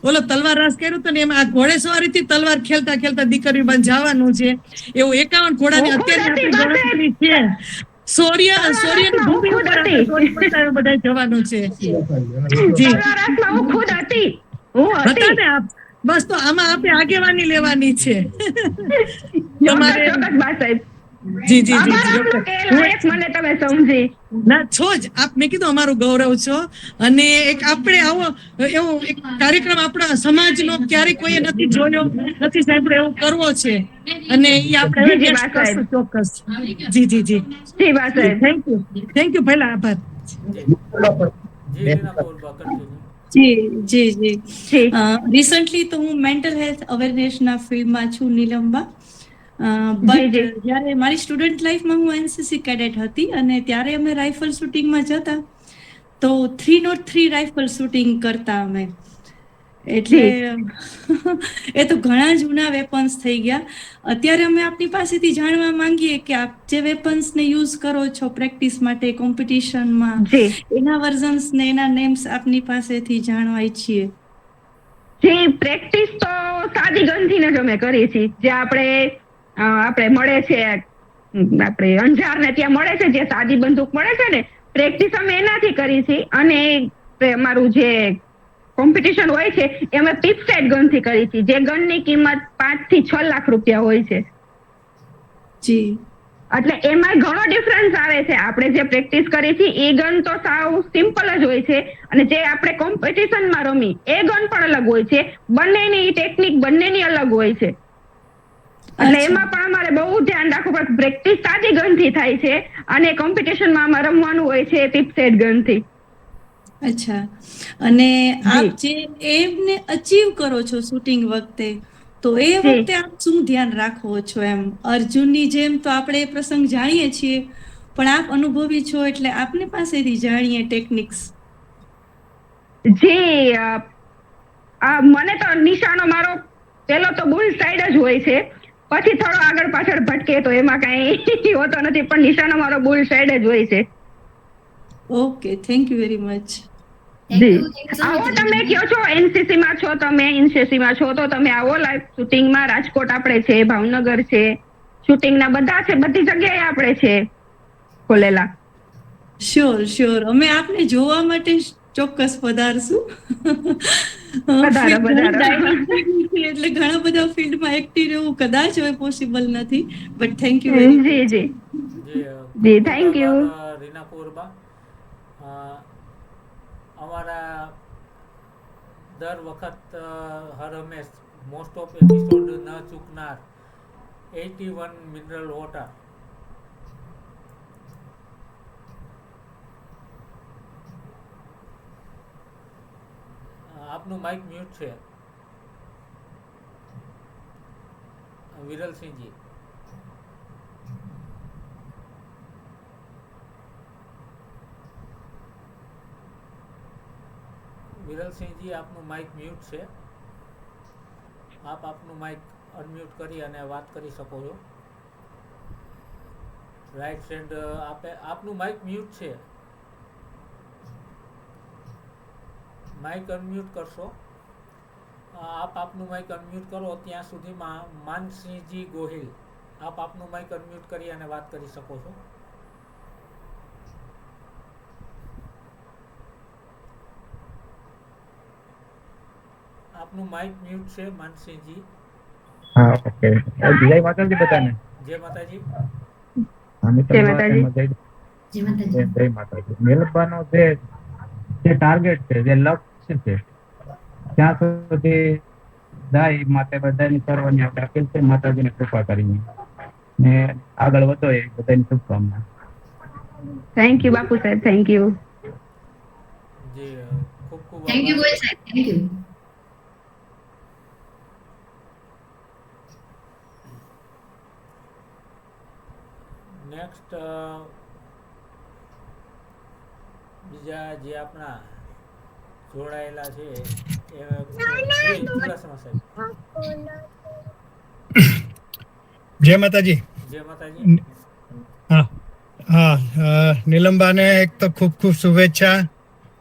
ઓલો તલવાર રાસ કર્યું તો ને એમાં આ ઘોડેસવારી થી તલવાર ખેલતા ખેલતા દીકરીઓ બન જવાનું છે. એવું 51 ઘોડાની અત્યારે આપણી ગણતરી છે. સૂર્યની ભૂમિ ઉપર આપણે સોરી પતાવી બધા જવાનું છે. જી, તલવારસમાં હું ખુદ હતી. હું હતા હતી. ને આપ. બસ, તો આમાં આપણે આગેવાની લેવાની છે. તમારે ચોક્કસ બા સાહેબ. જી. આભાર આપનો કે લાયક મને તમે સમજી. ના છો જ આપ, મેં કીધું અમારું ગૌરવ છો. અને એક આપણે આવો એવો એક કાર્યક્રમ આપણા સમાજનો ક્યારેય કોઈએ નથી જોયો, નથી સાંભળ્યો, એવો કરવો છે, અને એ આપણે જી, next બા સાહેબ. કરશું ચોક્કસ. જી. જી બા સાહેબ. થેન્ક યુ પહેલા આભાર. જી રીના કુંવરબા, કન્ટિન્યુ. જી. જી. રિસન્ટલી તો હું મેન્ટલ હેલ્થ અવેરનેસના ફિલ્ડમાં છું નીલમબા. જી, બટ જી. જ્યારે મારી સ્ટુડન્ટ લાઈફમાં હું એનસીસી કેડેટ હતી, અને ત્યારે અમે રાઇફલ શૂટિંગમાં જતા, તો 303 રાઇફલ શૂટિંગ કરતા અમે. એટલે એ તો ઘણા જૂના વેપન્સ થઈ ગયા. અત્યારે અમે આપની પાસેથી જાણવા માંગીએ કે આપ જે વેપન્સને યુઝ કરો છો પ્રેક્ટિસ માટે કોમ્પિટિશનમાં, જી. એના વર્ઝન્સ ને એના નેમ્સ આપની પાસેથી જાણવા ઈચ્છીએ. જી, પ્રેક્ટિસ તો સાદી ગનથી જ અમે કરીએ છીએ. જે આપણે મળે છે, આપણે અંજાર ને ત્યાં મળે છે, જે સાદી બંદૂક મળે છે ને, પ્રેક્ટિસ અમે એનાથી કરી છીએ. અને અમારું જે કોમ્પિટિશન હોય છે એ અમે પિપસેટ ગનથી કરી છીએ, જે ગનની કિંમત 5 થી 6 લાખ રૂપિયા હોય છે. જી, એટલે એમાં ઘણો ડિફરન્સ આવે છે. આપણે જે પ્રેક્ટિસ કરી છે એ ગન તો સાવ સિમ્પલ જ હોય છે, અને જે આપણે કોમ્પિટિશનમાં રમી એ ગન પણ અલગ હોય છે. બંનેની ટેકનિક બંનેની અલગ હોય છે. એટલે એમાં પણ અમારે બહુ ધ્યાન રાખવું પડે. પ્રેક્ટિસ સાદી ગનથી થાય છે, અને કોમ્પિટિશનમાં અમારે રમવાનું હોય છે પિપસેટ ગનથી. અચ્છા. અને આપ જે એમને અચીવ કરો છો શૂટિંગ વખતે, તો એ વખતે આપ શું ધ્યાન રાખો છો? એમ અર્જુનની જેમ તો આપણે એ પ્રસંગ જાણીએ છીએ, પણ આપ અનુભવી છો એટલે આપની પાસેથી જાણીએ ટેકનિક્સ. જી, મને તો નિશાનો મારો પેલો તો બુલ સાઈડ જ હોય છે. પછી થોડો આગળ પાછળ ભટકે તો એમાં કઈ હોતો નથી, પણ નિશાનો મારો બુલ સાઈડ જ હોય છે. Okay, thank you very much. આવો, તમે કયો છો એનસીસી માં છો, તમે એનસીસી માં છો તો તમે આવો લાઈવ શૂટિંગમાં. રાજકોટ આપણે છે, ભાવનગર છે, શૂટિંગ ના બધા છે, બધી જગ્યાએ આપણે છે ખોલેલા. શ્યોર. અમે આપને જોવા માટે ચોક્કસ પધારશું. પધારો. એટલે ઘણા બધા ફિલ્ડમાં એક્ટિવ રહેવું કદાચ હવે પોસિબલ નથી, but thank you very much. જી, થેન્ક યુ. રીના કુંવરબા, અમારા દર વખત હર હંમેશ મોસ્ટ ઓફ એપિસોડ ન ચૂકનાર 81 મિનરલ વોટર. આપનું માઇક મ્યુટ છે. વિરલસિંહજી. વિરલસિંહજી, આપનું માઇક મ્યુટ છે. આપ આપનું માઇક અનમ્યુટ કરી અને વાત કરી શકો છો. રાઈટ ફ્રેન્ડ, આપનું માઇક મ્યુટ છે. માઇક અનમ્યુટ કરશો. આપ આપનું માઇક અનમ્યુટ કરો ત્યાં સુધીમાં માનસિંહજી ગોહિલ, આપ આપનું માઇક અનમ્યુટ કરી અને વાત કરી શકો છો. આપનું માઇક મ્યુટ છે માનસિંહજી. હા, ઓકે. જય માતાજી બધાને. જય માતાજી. જય માતાજી. જય માતાજી. જય માતાજી. મેલબાનો જે ટાર્ગેટ છે, જે લક્ષ્ય છે, ત્યાં સુધી જાય એ માટે બધાની સર્વની આપણે અપીલ છે, માતાજીની કૃપા કરીને ને આગળ વધો એ બધાની શુભકામના. થેન્ક યુ બાપુ સાહેબ, થેન્ક યુ. જી, ખૂબ ખૂબ થેન્ક યુ ગોહિલ સાહેબ, થેન્ક યુ. નેક્સ્ટ બીજા જે આપણા જોડાયેલા છે એ ચુડાસમા સાહેબ. જય માતાજી. જય માતાજી. હા હા, નીલમબાને એક તો ખૂબ ખૂબ શુભેચ્છા.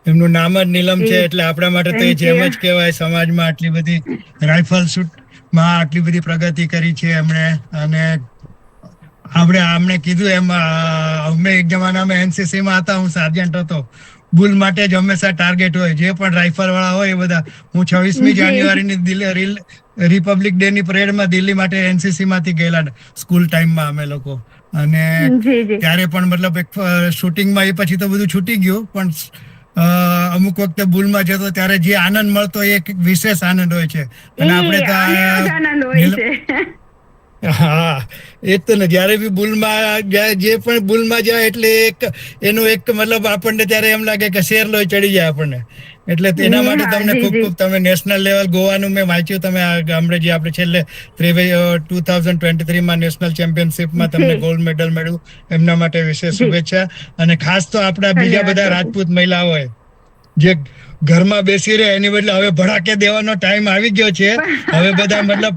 એમનું નામ જ નીલમ છે એટલે આપણા માટે તો એ Thank જેમ you. જ કહેવાય. સમાજમાં આટલી બધી રાઇફલ શૂટમાં આટલી બધી પ્રગતિ કરી છે એમણે. અને આમણે કીધું એમ અમે એક જમાનામાં એનસીસી માં હતા, હું સાર્જન્ટ હતો. બુલ માટે જ હંમેશા ટાર્ગેટ હોય, જે પણ રાઇફલ વાળા હોય એ બધા. હું 26મી જી. જાન્યુઆરીની રિપબ્લિક ડે ની પરેડમાં દિલ્હી માટે એનસીસી માંથી ગયેલા સ્કૂલ ટાઈમમાં અમે લોકો. અને જી જી. ત્યારે પણ મતલબ એક શૂટિંગમાં એ પછી તો બધું છૂટી ગયું, પણ અમુક વખતે બુલમાં જતો ત્યારે જે આનંદ મળતો એ એક વિશેષ આનંદ હોય છે. અને આપણે તો અનેરો જ આનંદ હોય છે. હા, એ જ તો ને. જયારે બી બુલમાં જાય, જે પણ બુલમાં જાય એટલે એનું એક મતલબ આપણને ત્યારે એમ લાગે કે શેર લોહી ચડી જાય આપણને. એટલે તેના માટે હા, તમને જી, ખૂબ જી. ખૂબ, તમે નેશનલ લેવલ ગોવાનું મેં વાંચ્યું, તમે હમણાં જે આપણે છેલ્લે 2023માં નેશનલ ચેમ્પિયનશિપમાં તમને જી. ગોલ્ડ મેડલ મળ્યું, એમના માટે વિશેષ જી. શુભેચ્છા. અને ખાસ તો આપણા બીજા ધન્યવાદ બધા બાપુ. રાજપૂત મહિલાઓએ જે ઘરમાં બેસી રહે એની બદલે હવે ભડાકે દેવાનો ટાઈમ આવી ગયો છે. હવે બધા મતલબ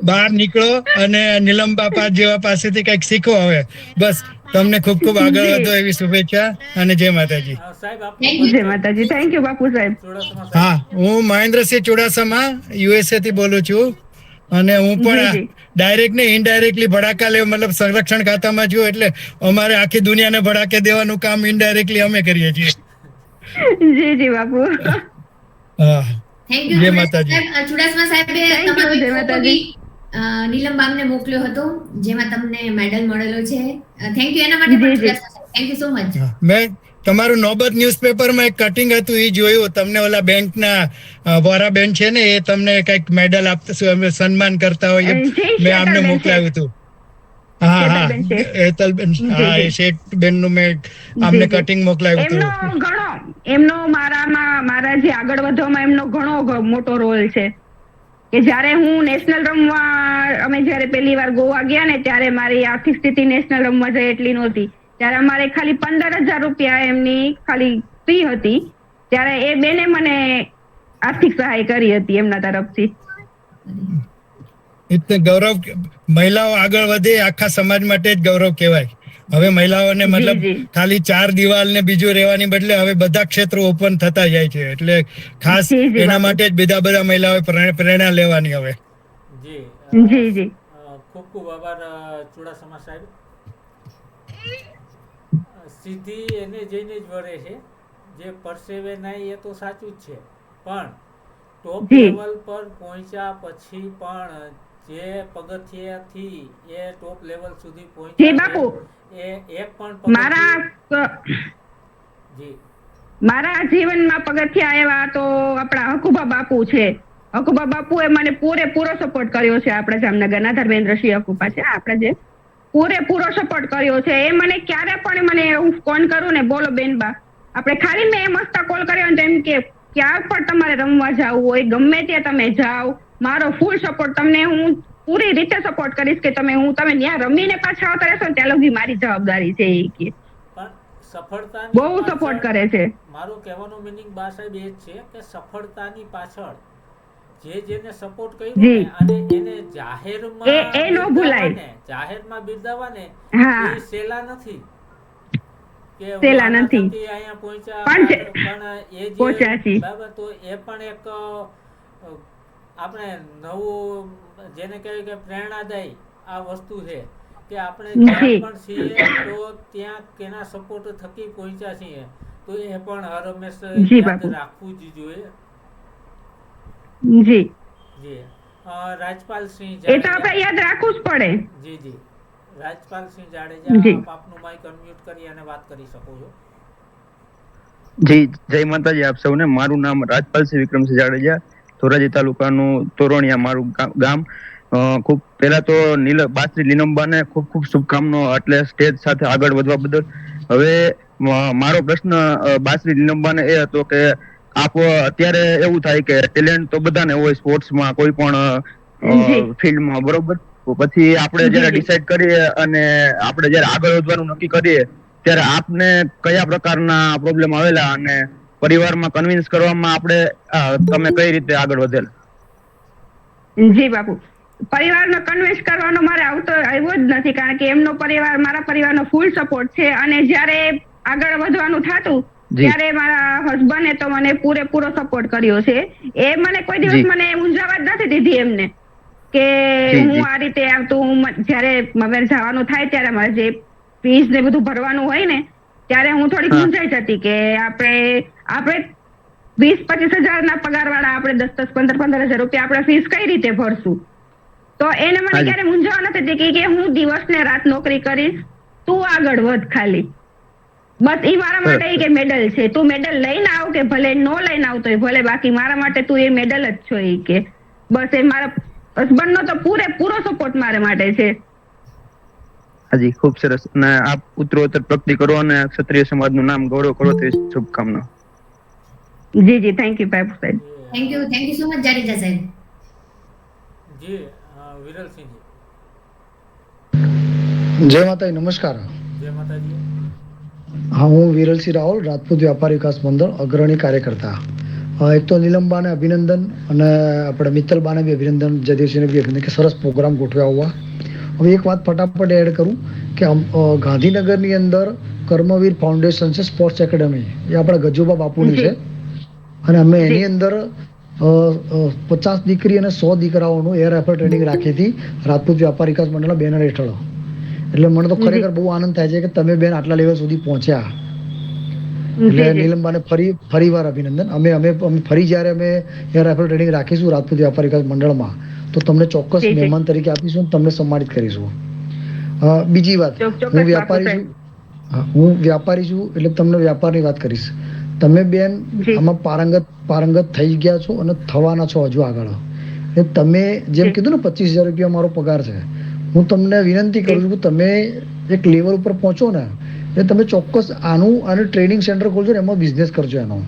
બહાર નીકળો અને નીલમ બાપા જેવા પાસેથી કંઈક શીખો. હવે બસ તમને ખૂબ ખૂબ આગળ જી. વધો એવી શુભેચ્છા અને જય માતાજી. સાહેબ, આપનો Thank you. જય પરિચય. માતાજી. થેન્ક યુ બાપુ સાહેબ. ચુડાસમા હા, સાહેબ. હું મહેન્દ્રસિંહ ચુડાસમા યુએસએ થી બોલું છું. અને હું જી પણ જી. ડાયરેક્ટ ને ઇનડાયરેક્ટલી ભડાકા લેવા, મતલબ સંરક્ષણ ખાતામાં છું એટલે અમારે આખી દુનિયાને ભડાકે દેવાનું કામ ઇનડાયરેક્ટલી અમે કરીએ છીએ. જી જી બાપુ. હા, થેન્ક યુ જય માતાજી. ચુડાસમા સાહેબે Thank you, તમારો એક જય ફોટો માતાજી. બી નીલમ બામને મોકલ્યો હતો, જેમાં તમને મેડલ મળેલો છે. થેન્ક યુ એના માટે પણ જી, જી. ચુડાસમા સાહેબ, થેન્ક યુ સો મચ. હા, મેં તમારું નોબત ન્યૂઝપેપરમાં એક કટિંગ હતું એ જોયું. તમને ઓલા બેંકના વોરાબેન છે ને, એ તમને કંઈક મેડલ આપતા સન્માન કરતા હોય એ જી, મેં આમને શેતલબેન મોકલાવ્યું શેઠ. હતું. હા હા, શેતલબેન શેઠ. હેતલબેન. જી, હા, એ જી. શેઠબેન નું મેં જી, આમને જી. કટિંગ મોકલાવ્યું એમનો હતું. એમનો મારા જે આગળ વધવામાં એમનો ઘણો મોટો રોલ છે. કે જ્યારે હું નેશનલ રમવા, અમે જ્યારે પહેલી વાર ગોવા ગયા ને, ત્યારે મારી આર્થિક સ્થિતિ નેશનલ રમવા જાય એટલી નહોતી. ત્યારે અમારે ખાલી 15,000 રૂપિયા એમની ખાલી ફી હતી. ત્યારે એ બેને મને આર્થિક સહાય કરી હતી એમના તરફથી. એટલે ગૌરવ, મહિલાઓ આગળ વધે આખા સમાજ માટે જ ગૌરવ કહેવાય. હવે મહિલાઓને જી, મતલબ જી. ખાલી 4 દિવાલ ને બીજું રહેવાની બદલે હવે બધા ક્ષેત્રો ઓપન થતા જાય છે. એટલે ખાસ જી, જી, એના બાપુ. માટે જ બધા મહિલાઓએ પ્રેરણા લેવાની હવે. જી, જી જી. ખૂબ ખૂબ આભાર ચુડાસમા સાહેબ. સીધી એને જઈને જ વળે છે. જે પરસેવે નહીં એ તો સાચું જ છે, પણ ટોપ જી. લેવલ પર પહોંચ્યા પછી પણ જે પગથિયાથી એ ટોપ લેવલ સુધી જી પહોંચ્યા બાપુ. છે એ એક પણ પગથિયું. જી મારા જીવનમાં પગથિયા આવ્યા તો આપણા હકુબા બાપુ છે. હકુબા બાપુએ મને પૂરેપૂરો સપોર્ટ કર્યો છે. આપણા જામનગરના ધર્મેન્દ્રસિંહ હકુબા છે આપણે, જે પૂરેપૂરો સપોર્ટ કર્યો છે. એ મને ક્યારે પણ હું ફોન કરું ને, બોલો બેનબા, આપણે ખાલી મેં મસ્ત કોલ કર્યો ને, એમ કે ક્યાં પણ તમારે રમવા જવું હોય, ગમે ત્યાં તમે જાઓ, મારો ફૂલ સપોર્ટ. તમને હું પૂરી રીતે સપોર્ટ કરીશ કે તમે ત્યાં રમીને પાછા આવતા રહેશો ને ત્યાં લગી મારી જવાબદારી છે એ કે પણ સફળતાની બહુ પાછળ- સપોર્ટ કરે છે. મારું કહેવાનું મિનિંગ બા સાહેબ એ જ છે કે સફળતાની પાછળ જેને સપોર્ટ કર્યો જી. ને અને એને જાહેરમાં એ ન ભૂલાય. જાહેરમાં બિરદાવાને હા. એ સેલા નથી કે હું સેલા આના નથી. થકી અહીંયા પહોંચ્યા પણ પણ એ જે પહોંચ્યા છીએ. બરાબર તો એ પણ એક આપણે નવું જેને કહેવાય કે પ્રેરણાદાયી આ વસ્તુ છે કે આપણે જ્યાં જી. પણ છીએ તો ત્યાં કેના સપોર્ટ થકી પહોંચ્યા છીએ તો એ પણ હર હંમેશ જી યાદ બાપુ. રાખવું જ જોઈએ. જી જી રાજપાલસિંહ એ તો જાડેજા આપણે યાદ રાખવું જ પડે. જી રાજપાલસિંહ જાડેજા જી. આપ આપનું માઇક અનમ્યુટ કરી અને વાત કરી શકો છો. જી જય માતાજી આપ સૌને. મારું નામ રાજપાલસિંહ વિક્રમસિંહ જાડેજા, ધોરાજી તાલુકાનું તોરણિયા મારું ગામ. ખૂબ પહેલા તો બાશ્રી નીલમબાને ખૂબ ખૂબ શુભકામનાઓ, એટલે સ્ટેજ સાથે આગળ વધવા બદલ. હવે મારો પ્રશ્ન બાશ્રી નીલમબાને એ હતો કે આપ અત્યારે એવું થાય કે ટેલેન્ટ તો બધાને હોય સ્પોર્ટ્સમાં, કોઈ પણ જી. ફિલ્ડમાં, બરોબર. તો પછી આપણે જી, જયારે જી. ડિસાઈડ કરીએ અને આપણે જયારે આગળ વધવાનું નક્કી કરીએ ત્યારે આપને કયા પ્રકારના પ્રોબ્લેમ આવેલા અને પરિવારમાં કન્વિન્સ કરવામાં આપણે તમે કઈ રીતે આગળ વધેલા? જી બાપુ, પરિવારનો કન્વિન્સ કરવાનો મારે આવ્યો જ નથી, કારણ કે એમનો પરિવાર મારા પરિવારનો ફૂલ સપોર્ટ છે. અને જ્યારે આગળ વધવાનું થતું જી. ત્યારે મારા હસબન્ડે તો મને પૂરેપૂરો સપોર્ટ કર્યો છે. એ મને કોઈ દિવસ જી. મને મૂંઝાવા જ નથી દીધી એમને કે જી, હું જી. આ રીતે જ્યારે મારે જવાનું થાય ત્યારે મારે જે ફીસ ને બધું ભરવાનું હોય ને ત્યારે હું થોડીક હા. મૂંઝાઈ જતી કે આપણે 20-25 હજારના પગારવાળા આપણે 10-15 હજાર રૂપિયા આપણે ફીસ કઈ રીતે ભરશું? તો એને મને હાજી. ક્યારે મૂંઝાવા નથી દીધી કે હું દિવસ ને રાત નોકરી કરીશ, તું આગળ વધ ખાલી. બસ ઈ મારા માટે ઈ કે મેડલ છે, તું મેડલ લઈને આવ કે ભલે નો લઈને આવતો હોય ભલે, બાકી મારા માટે તું એ મેડલ જ છો ઈ કે. બસ એ મારા હસબન્ડનો તો પૂરેપૂરો સપોર્ટ મારા માટે છે. હાજી, ખૂબ સરસ. અને આપ ઉત્તરોત્તર પ્રગતિ કરો અને ક્ષત્રિય સમાજનું નામ ગૌરવ કરો તેવી શુભકામના. જી થેન્ક યુ બાપુ સાહેબ. Thank you so much Jadeja સાહેબ. જી વિરલસિંહજી જય માતાજી, નમસ્કાર. જય માતાજી. હા, હું વિરલસિંહ રાવલ, રાજપૂત વ્યાપાર વિકાસ મંડળ અગ્રણી કાર્યકર્તા. એક તો નીલમબાને અભિનંદન અને આપણે મિત્તલબાને બી અભિનંદન, જયદેવસિંહને બી અભિનંદન કે સરસ પ્રોગ્રામ ગોઠવ્યા હોવા. હવે એક વાત ફટાફટ એડ કરું કે ગાંધીનગરની અંદર કર્મવીર ફાઉન્ડેશન છે, સ્પોર્ટ્સ એકેડમી, એ આપણા ગજુબા બાપુની છે. અને અમે એની અંદર 50 દીકરી અને 100 દીકરાઓનું એર રાઇફલ ટ્રેનિંગ રાખી હતી રાજપૂત વ્યાપાર વિકાસ મંડળના બેનર હેઠળ. એટલે મને તો ખરેખર બહુ આનંદ થાય છે કે તમે બેન આટલા લેવલ સુધી પહોંચ્યા. એટલે નીલમબાને ફરીવાર અભિનંદન. અમે ફરી જ્યારે અમે એર રાઇફલ ટ્રેનિંગ રાખીશું રાજપૂત વ્યાપાર વિકાસ મંડળમાં તો તમને ચોક્કસ મહેમાન તરીકે આપીશું અને તમને સન્માનિત કરીશું. બીજી વાત, હું વ્યાપારી છું એટલે તમને વ્યાપારની વાત કરીશ. તમે બેન આમાં પારંગત થઈ ગયા છો અને થવાના છો હજુ આગળ. તમે જેમ કીધું ને 25,000 રૂપિયા મારો પગાર છે, હું તમને વિનંતી કરું છું કે તમે એક લેવલ ઉપર પહોંચો ને એટલે તમે ચોક્કસ આનું ટ્રેનિંગ સેન્ટર ખોલજો ને એમાં બિઝનેસ કરજો એનો.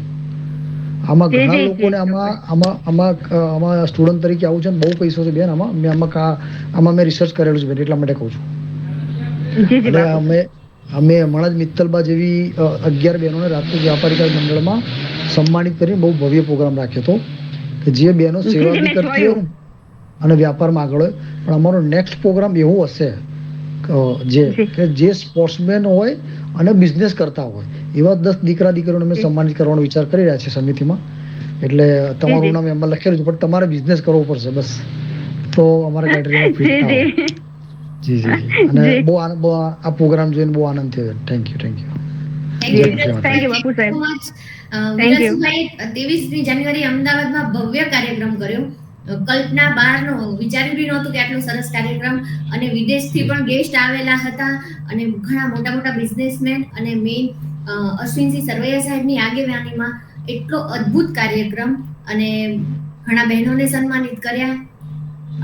આમાં ઘણા લોકોને આમાં સ્ટુડન્ટ તરીકે આવું છે ને બહુ પૈસો છે બેન આમાં મેં રિસર્ચ કરેલું છે બેન, એટલા માટે કહું છું. એટલે અમે હમણાં જ મિત્તલબા જેવી 11 બહેનોને રાજપૂત વ્યાપાર વિકાસ મંડળમાં સન્માનિત કરીને બહુ ભવ્ય પ્રોગ્રામ રાખ્યો હતો કે જે બહેનો સેવા બી કરતી હોય અને વ્યાપારમાં આગળ હોય. પણ અમારો નેક્સ્ટ પ્રોગ્રામ એવો હશે જે સ્પોર્ટ્સમેન હોય અને બિઝનેસ કરતા હોય એવા 10 દીકરીઓને અમે સન્માનિત કરવાનો વિચાર કરી રહ્યા છીએ સમિતિમાં. એટલે તમારું નામ એમાં લખેલું છે, પણ તમારે બિઝનેસ કરવો પડશે બસ, તો અમારા ક્રાઇટેરિયામાં ફિટ થાઓ. જી અને બહુ આ પ્રોગ્રામ જોઈને બહુ આનંદ થયો. થેન્ક યુ થેન્ક યુ બાપુ સાહેબ. વિરલસિંહભાઈ 23મી જાન્યુઆરી અમદાવાદમાં ભવ્ય કાર્યક્રમ કર્યો. કલ્પના બહારનો વિચાર્યું બી નહોતું કે આટલો સરસ કાર્યક્રમ, અને વિદેશથી પણ ગેસ્ટ આવેલા હતા અને ઘણા મોટા મોટા બિઝનેસમેન અને મેઇન અશ્વિનસિંહ સરવૈયા સાહેબની આગેવાનીમાં એટલો અદ્ભુત કાર્યક્રમ અને ઘણા બહેનોને સન્માનિત કર્યા.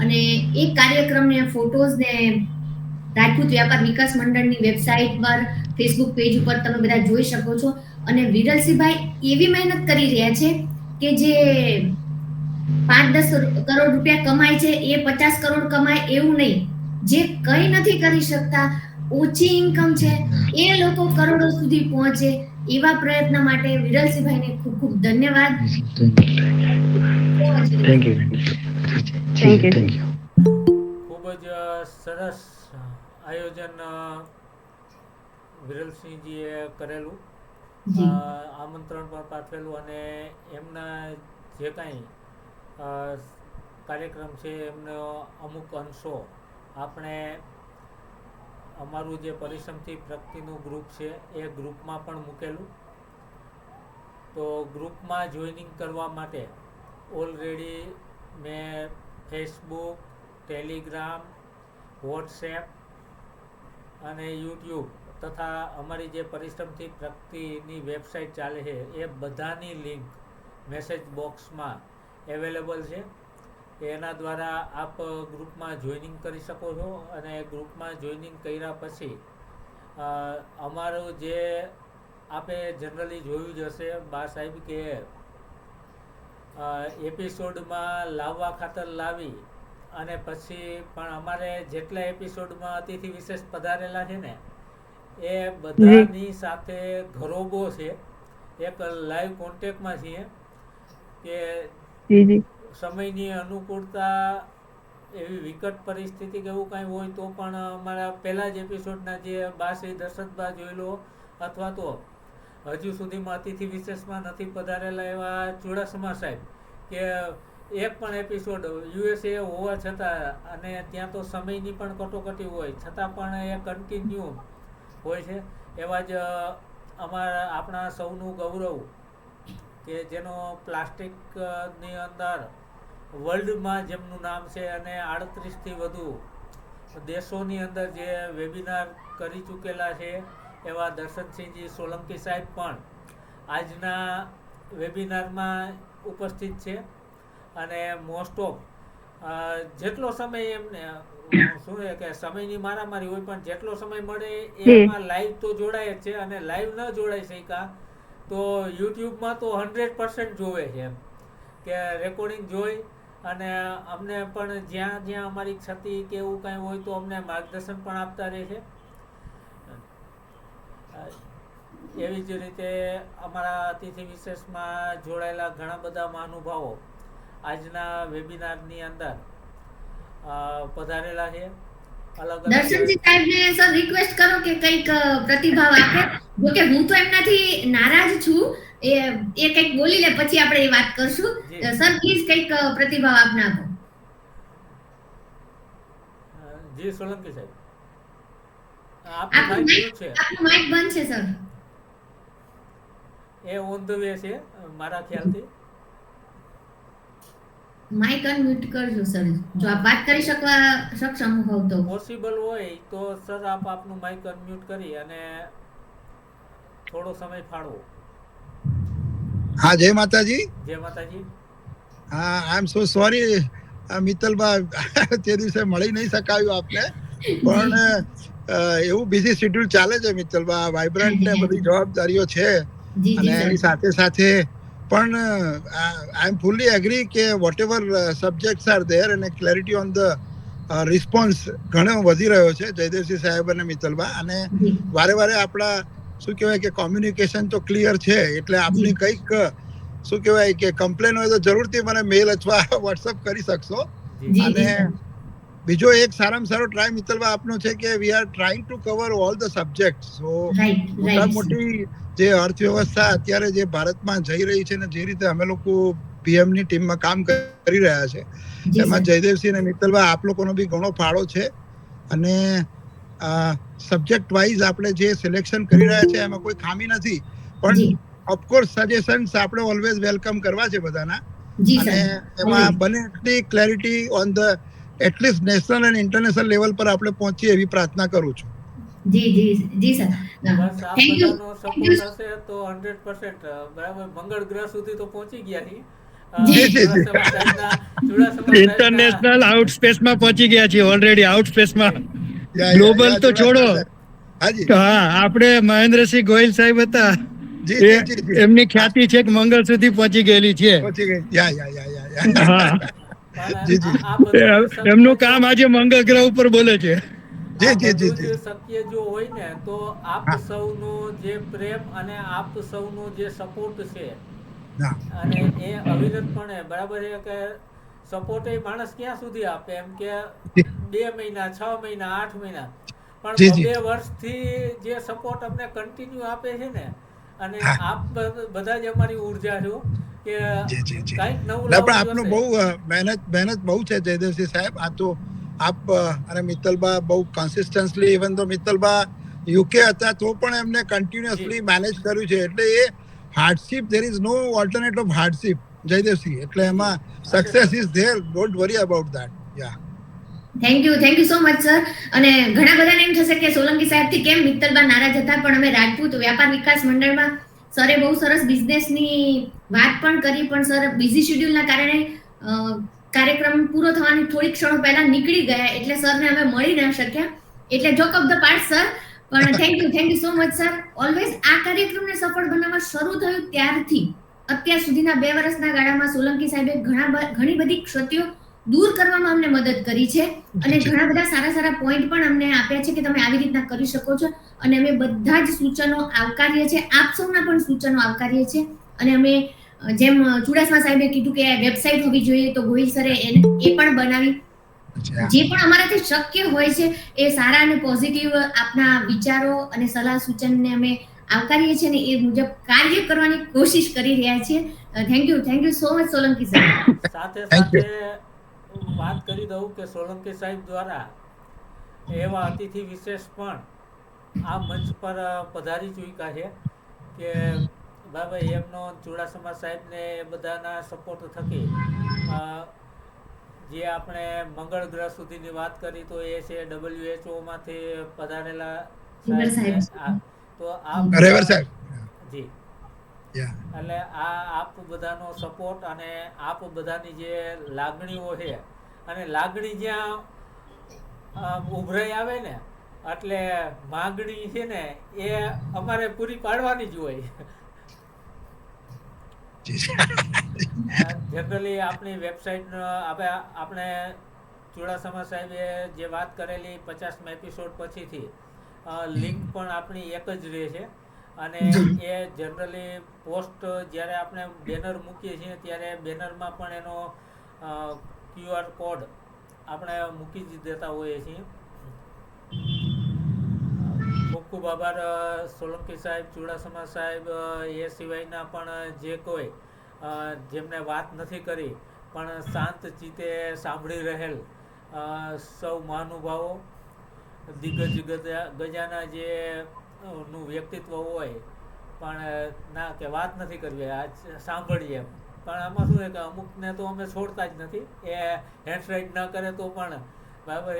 અને એ કાર્યક્રમને ફોટોઝ ને રાજપૂત વ્યાપાર વિકાસ મંડળની વેબસાઇટ પર, ફેસબુક પેજ ઉપર તમે બધા જોઈ શકો છો. અને વિરલસિંહભાઈ એવી મહેનત કરી રહ્યા છે કે જે 5-10 કરોડ રૂપિયા કમાય છે એ 50 કરોડ કમાય એવું નહીં. જે કંઈ નથી કરી શકતા, ઓછી ઇન્કમ છે, એ લોકો કરોડો સુધી પહોંચે એવા પ્રયત્ન માટે વિરલસિંહભાઈને ખૂબ ખૂબ ધન્યવાદ. Thank you. ખૂબ જ સરસ આયોજન વિરલસિંહજીએ કરેલું, જી. આમંત્રણ પણ પાઠવેલું અને એમના જે કાંઈ કાર્યક્રમ છે એમનો અમુક અંશો આપણે અમારું જે પરિશ્રમથી પ્રગતિનું ગ્રુપ છે એ ગ્રુપમાં પણ મૂકેલું. તો ગ્રુપમાં જોઈનિંગ કરવા માટે ઓલરેડી મેં ફેસબુક, ટેલિગ્રામ, વોટ્સએપ અને યુટ્યુબ તથા અમારી જે પરિશ્રમથી પ્રગતિની વેબસાઇટ ચાલે છે એ બધાની લિંક મેસેજ બોક્સમાં અવેલેબલ છે. એના દ્વારા આપ ગ્રુપમાં જોઈનિંગ કરી શકો છો અને ગ્રુપમાં જોઈનિંગ કર્યા પછી અમારું જે આપે જનરલી જોયું જ હશે બા સાહેબ કે એપિસોડમાં લાવવા ખાતર લાવી અને પછી પણ અમારે જેટલા એપિસોડમાં અતિથિ વિશેષ પધારેલા છે ને એ બધાની સાથે ઘરોબો છે, એક લાઈવ કોન્ટેક્ટમાં છીએ કે સમયની અનુકૂળતા એવી વિકટ પરિસ્થિતિ કે એવું કાંઈ હોય તો પણ અમારા પહેલા જ એપિસોડના જે બા શ્રી દશરથબા જોઈ લો અથવા તો હજુ સુધીમાં અતિથિ વિશેષમાં નથી પધારેલા એવા ચુડાસમા સાહેબ કે એક પણ એપિસોડ USA હોવા છતાં અને ત્યાં તો સમયની પણ કટોકટી હોય છતાં પણ એ કન્ટિન્યુ હોય છે. એવા જ આપણા સૌનું ગૌરવ કે જેનો પ્લાસ્ટિકની અંદર વર્લ્ડમાં જેમનું નામ છે અને 38થી વધુ દેશોની અંદર જે વેબિનાર કરી ચૂકેલા છે એવા દર્શનસિંહજી સોલંકી સાહેબ પણ આજના વેબિનારમાં ઉપસ્થિત છે. અને મોસ્ટ ઓફ જેટલો સમય એમને શું છે કે સમયની મારામારી હોય પણ જેટલો સમય મળે એમાં લાઈવ તો જોડાય જ છે અને લાઈવ ન જોડાઈ શક્યા તો યુટ્યુબમાં તો 100% જોવે છે એમ કે રેકોર્ડિંગ જોઈ અને અમને પણ જ્યાં જ્યાં અમારી ક્ષતિ કે એવું કાંઈ હોય તો અમને માર્ગદર્શન પણ આપતા રહે છે. એવી જ રીતે અમારા અતિથિ વિશેષમાં જોડાયેલા ઘણા બધા મહાનુભાવો આજના વેબિનારની અંદર પધારેલા છે. દર્શનજી સાહેબને સર રિક્વેસ્ટ કરો કે કંઈક પ્રતિભાવ આપે. જોકે હું તો એમનાથી નારાજ છું, એ કંઈક બોલી લે પછી આપણે એ વાત કરશું. સર પ્લીઝ કંઈક પ્રતિભાવ આપના આપો. જી સોલંકી સાહેબ, આપનું માઇક બંધ છે sir. A on the way છે મારા ખ્યાલથી. માઇક અનમ્યુટ કરજો સર, જો આપ વાત કરી સક્ષમ હોવ તો. પોસિબલ હોય તો સર આપ આપનું માઇક અનમ્યુટ કરી અને થોડો સમય ફાળવો. હા, જય માતાજી. જય માતાજી. હા, આઈ એમ સો સોરી મિત્તલબા, તે દિવસે મળી નહીં શકાયું આપને, પણ એવું બિઝી શેડ્યુલ ચાલે છે મિત્તલબા, વાઇબ્રન્ટ ને બધી જવાબદારીઓ છે અને એની સાથે સાથે પણ આઈ એમ ફુલ્લી એગ્રી કે whatever subjects are there અને ક્લેરિટી ઓન ધ રિસ્પોન્સ ઘણો વધી રહ્યો છે જયદેવસિંહ સાહેબ અને મિત્તલબા. અને વારે વારે આપણા શું કહેવાય કે કોમ્યુનિકેશન તો ક્લિયર છે, એટલે આપની કંઈક શું કહેવાય કે કમ્પ્લેન હોય તો જરૂરથી મને મેલ અથવા વોટ્સઅપ કરી શકશો. અને બીજો એક સારામાં સારો ટ્રાય મિત્તલબા આપનો છે કે we are trying to cover all the subject. So મોટી જે અર્થવ્યવસ્થા અત્યારે જે ભારતમાં જઈ રહી છે ને જે રીતે અમે લોકો PM ની ટીમમાં કામ કરી રહ્યા છે એમાં જયદેવસિંહ અને મિત્તલબા આપ લોકોનો બી ઘણો ફાળો છે. અને સબ્જેક્ટ વાઇઝ આપણે જે સિલેક્શન કરી રહ્યા છે એમાં કોઈ ખામી નથી, પણ ઓફકોર્સ સજેશન્સ આપણે ઓલવેઝ વેલકમ કરવા છે બધાના. અને એમાં બને એટલી clarity on the at least national અને ઇન્ટરનેશનલ લેવલ પર આપણે પહોંચીએ એવી પ્રાર્થના કરું છું. જી જી જી સર, થેન્ક યુ. સપોર્ટ હશે તો 100% બરાબર મંગળ ગ્રહ સુધી તો પહોંચી ગયા છીએ. ઇન્ટરનેશનલ આઉટ સ્પેસમાં પહોંચી ગયા છીએ ઓલરેડી. આઉટ સ્પેસમાં ગ્લોબલ તો છોડો, હા આપણે મહેન્દ્રસિંહ ગોયલ સાહેબ હતા, એમની ખ્યાતિ છે કે મંગળ સુધી પહોંચી ગયેલી છે. હા પણ જી, જી. આ બધું શક્ય એમનું કામ આજે મંગળ ગ્રહ ઉપર બોલે છે. જી, આ જી, જી, બધું જી. જ શક્ય જો હોય ને તો આપ હા. સૌનો જે પ્રેમ અને આપ સૌનો જે સપોર્ટ છે હા. અને એ અવિરતપણે બરાબર છે કે સપોર્ટ એ માણસ ક્યાં સુધી આપે એમ કે 2 મહિના 6 મહિના 8 મહિના પણ જી, જી. 2 વર્ષથી જે સપોર્ટ અમને કન્ટિન્યુ આપે છે ને અને હા. આપ બધા જ અમારી ઉર્જા છો કે જી, જી, જી. કંઈક નવું ના, પણ લાવવું આપનું જોશે. બહુ મહેનત બહુ છે જયદેવસિંહ સાહેબ. આ તો આપ અને મિત્તલબા બહુ કન્સિસ્ટન્સલી, ઇવન તો મિત્તલબા યુકે હતા તો પણ એમને કન્ટિન્યુઅસલી મેનેજ કર્યું છે. એટલે એ હાર્ડશિપ, there is no alternate of hardship, Jaydevsinh. એટલે જી, જી. એમાં success is there, don't worry about that. Yeah thank you so much sir. અને ઘણા બધાને એમ થશે કે સોલંકી સાહેબથી કેમ મિત્તલબા નારાજ હતા, પણ અમે રાજપૂત વ્યાપાર વિકાસ મંડળમાં સરે બહુ સરસ બિઝનેસની વાત પણ કરી, પણ સર બિઝી શેડ્યુલના કારણે કાર્યક્રમ પૂરો થવાની થોડી ક્ષણો પહેલા નીકળી ગયા, એટલે સરને અમે મળી ન શક્યા. એટલે joke of the part sir. પણ thank you so much sir. Always આ કાર્યક્રમને સફળ બનાવવા શરૂ થયું ત્યારથી અત્યાર સુધીના 2 વર્ષના ગાળામાં સોલંકી સાહેબે ઘણી બધી ક્ષતિઓ દૂર કરવામાં અમને મદદ કરી છે અને ઘણા બધા સારા પોઈન્ટ પણ અમને આપ્યા છે કે તમે આવી રીતના કરી શકો છો, અને અમે બધા જ સૂચનો આવકારીએ છીએ. આપ સૌના પણ સૂચનો આવકારીએ છીએ. અને અમે જેમ ચુડાસમા સાહેબે કીધું કે વેબસાઇટ હોવી જોઈએ, તો ગોહિલ સરે એ પણ બનાવી. જે પણ અમારાથી શક્ય હોય છે એ સારા અને પોઝિટિવ આપના વિચારો અને સલાહ સૂચનને અમે આવકારીએ છીએ ને એ મુજબ કાર્ય કરવાની કોશિશ કરી રહ્યા છીએ. Thank you so much Solanki sir. સાથે Thank you. વાત કરી દઉં કે સોલંકી સાહેબ દ્વારા એવા અતિથિ વિશેષ પણ આ મંચ પર પધારી ચૂક્યા છે કે બાબા એમનો ચુડાસમા સાહેબને એ બધાના સપોર્ટ થકી જે આપણે મંગળ ગ્રહ સુધીની વાત કરી તો એ છે WHO માંથી પધારેલા રેવર સાહેબ સાહેબ. છે. તો આ રેવર સાહેબ. જી યા એટલે આ આપ બધાનો સપોર્ટ અને આપ બધાની જે લાગણીઓ છે અને લાગણી જ્યાં ઉભરાઈ આવે ને એટલે માગણી છે ને એ અમારે પૂરી પાડવાની જ હોય. જનરલી આપણી વેબસાઇટ આપણે ચુડાસમા સાહેબે જે વાત કરેલી 50મા એપિસોડ પછીથી લિંક પણ આપણી એક જ રહે છે અને એ જનરલી પોસ્ટ જ્યારે આપણે બેનર મૂકીએ છીએ ત્યારે બેનરમાં પણ એનો QR કોડ આપણે મૂકી જ દેતા હોઈએ છીએ. ખૂબ ખૂબ આભાર સોલંકી સાહેબ, ચુડાસમા સાહેબ, એ સિવાયના પણ જે કોઈ જેમને વાત નથી કરી પણ શાંત ચિત્તે સાંભળી રહેલ સૌ મહાનુભાવો, દિગ્ગજ ગજાના જે નું વ્યક્તિત્વ હોય પણ ના કે વાત નથી કરવી, આજ સાંભળીએ પણ આમાં શું છે કે અમુકને તો અમે છોડતા જ નથી. એ હેન્ડરાઇટ ન કરે તો પણ બરાબર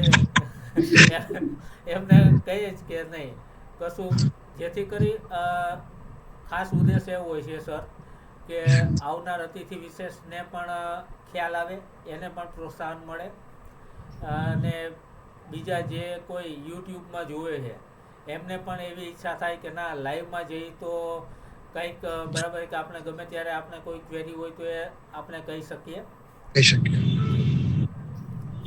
એમને કહીએ જ કે નહીં કશું, જેથી કરી ખાસ ઉદ્દેશ એવો હોય છે સર કે આવનાર અતિથિ વિશેષને પણ ખ્યાલ આવે, એને પણ પ્રોત્સાહન મળે અને બીજા જે કોઈ યુટ્યુબમાં જોવે છે એમને પણ એવી ઈચ્છા થાય કે ના લાઈવમાં જઈ તો કંઈક બરાબર કે આપણે ગમે ત્યારે આપણે કોઈ ક્વેરી હોય તો એ આપણે કહી શકીએ.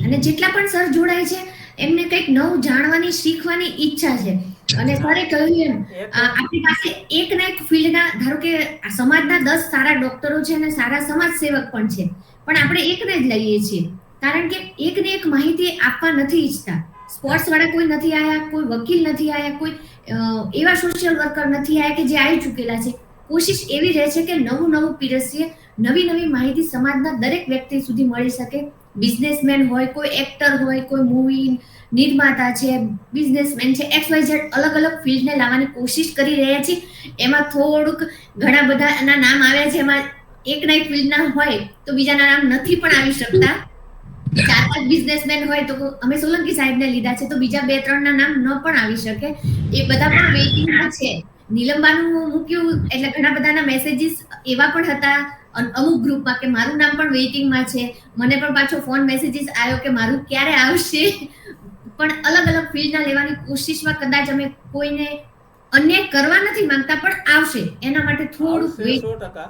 અને જેટલા પણ સર જોડાય છે એમને કંઈક નવું જાણવાની શીખવાની ઈચ્છા છે. અને સરે કહ્યું એમ આપણી પાસે એક ના એક ફિલ્ડના ધારો કે સમાજના 10 સારા ડોક્ટરો છે અને સારા સમાજ સેવક પણ છે, પણ આપણે એકને જ લઈએ છીએ કારણ કે એકને એક માહિતી આપવા નથી ઈચ્છતા. સ્પોર્ટ્સ વાળા કોઈ નથી આયા, કોઈ વકીલ નથી આયા, કોઈ એવા સોશિયલ વર્કર નથી આયા કે જે આવી ચૂકેલા છે. કોશિશ એવી રહે છે કે નવું પીરસીએ, નવી માહિતી સમાજના દરેક વ્યક્તિ સુધી મળી શકે. બિઝનેસમેન હોય, કોઈ એક્ટર હોય, કોઈ મૂવી નિર્માતા છે, બિઝનેસમેન છે, XYZ અલગ ફિલ્ડને લાવવાની કોશિશ કરી રહ્યા છીએ. એમાં થોડુંક ઘણા બધાના નામ આવ્યા છે, એમાં એક ના એક ફિલ્ડના હોય તો બીજાના નામ નથી પણ આવી શકતા. 4-5 બિઝનેસમેન હોય તો અમે સોલંકી સાહેબને લીધા છે, તો બીજા 2-3 ના નામ ન પણ આવી શકે. એ બધા પણ વેઇટિંગમાં છે. નીલમબાનું મૂક્યું એટલે ઘણા બધાના મેસેજીસ એવા પણ હતા અમુક ગ્રુપમાં કે મારું નામ પણ વેઇટિંગમાં છે. મને પણ પાછો ફોન મેસેજીસ આવ્યો કે મારું ક્યારે આવશે. પણ અલગ ફિલ્ડના લેવાની કોશિશમાં કદાચ અમે કોઈને અન્યાય કરવા નથી માંગતા, પણ આવશે એના માટે થોડુંક વેઇટ. 100%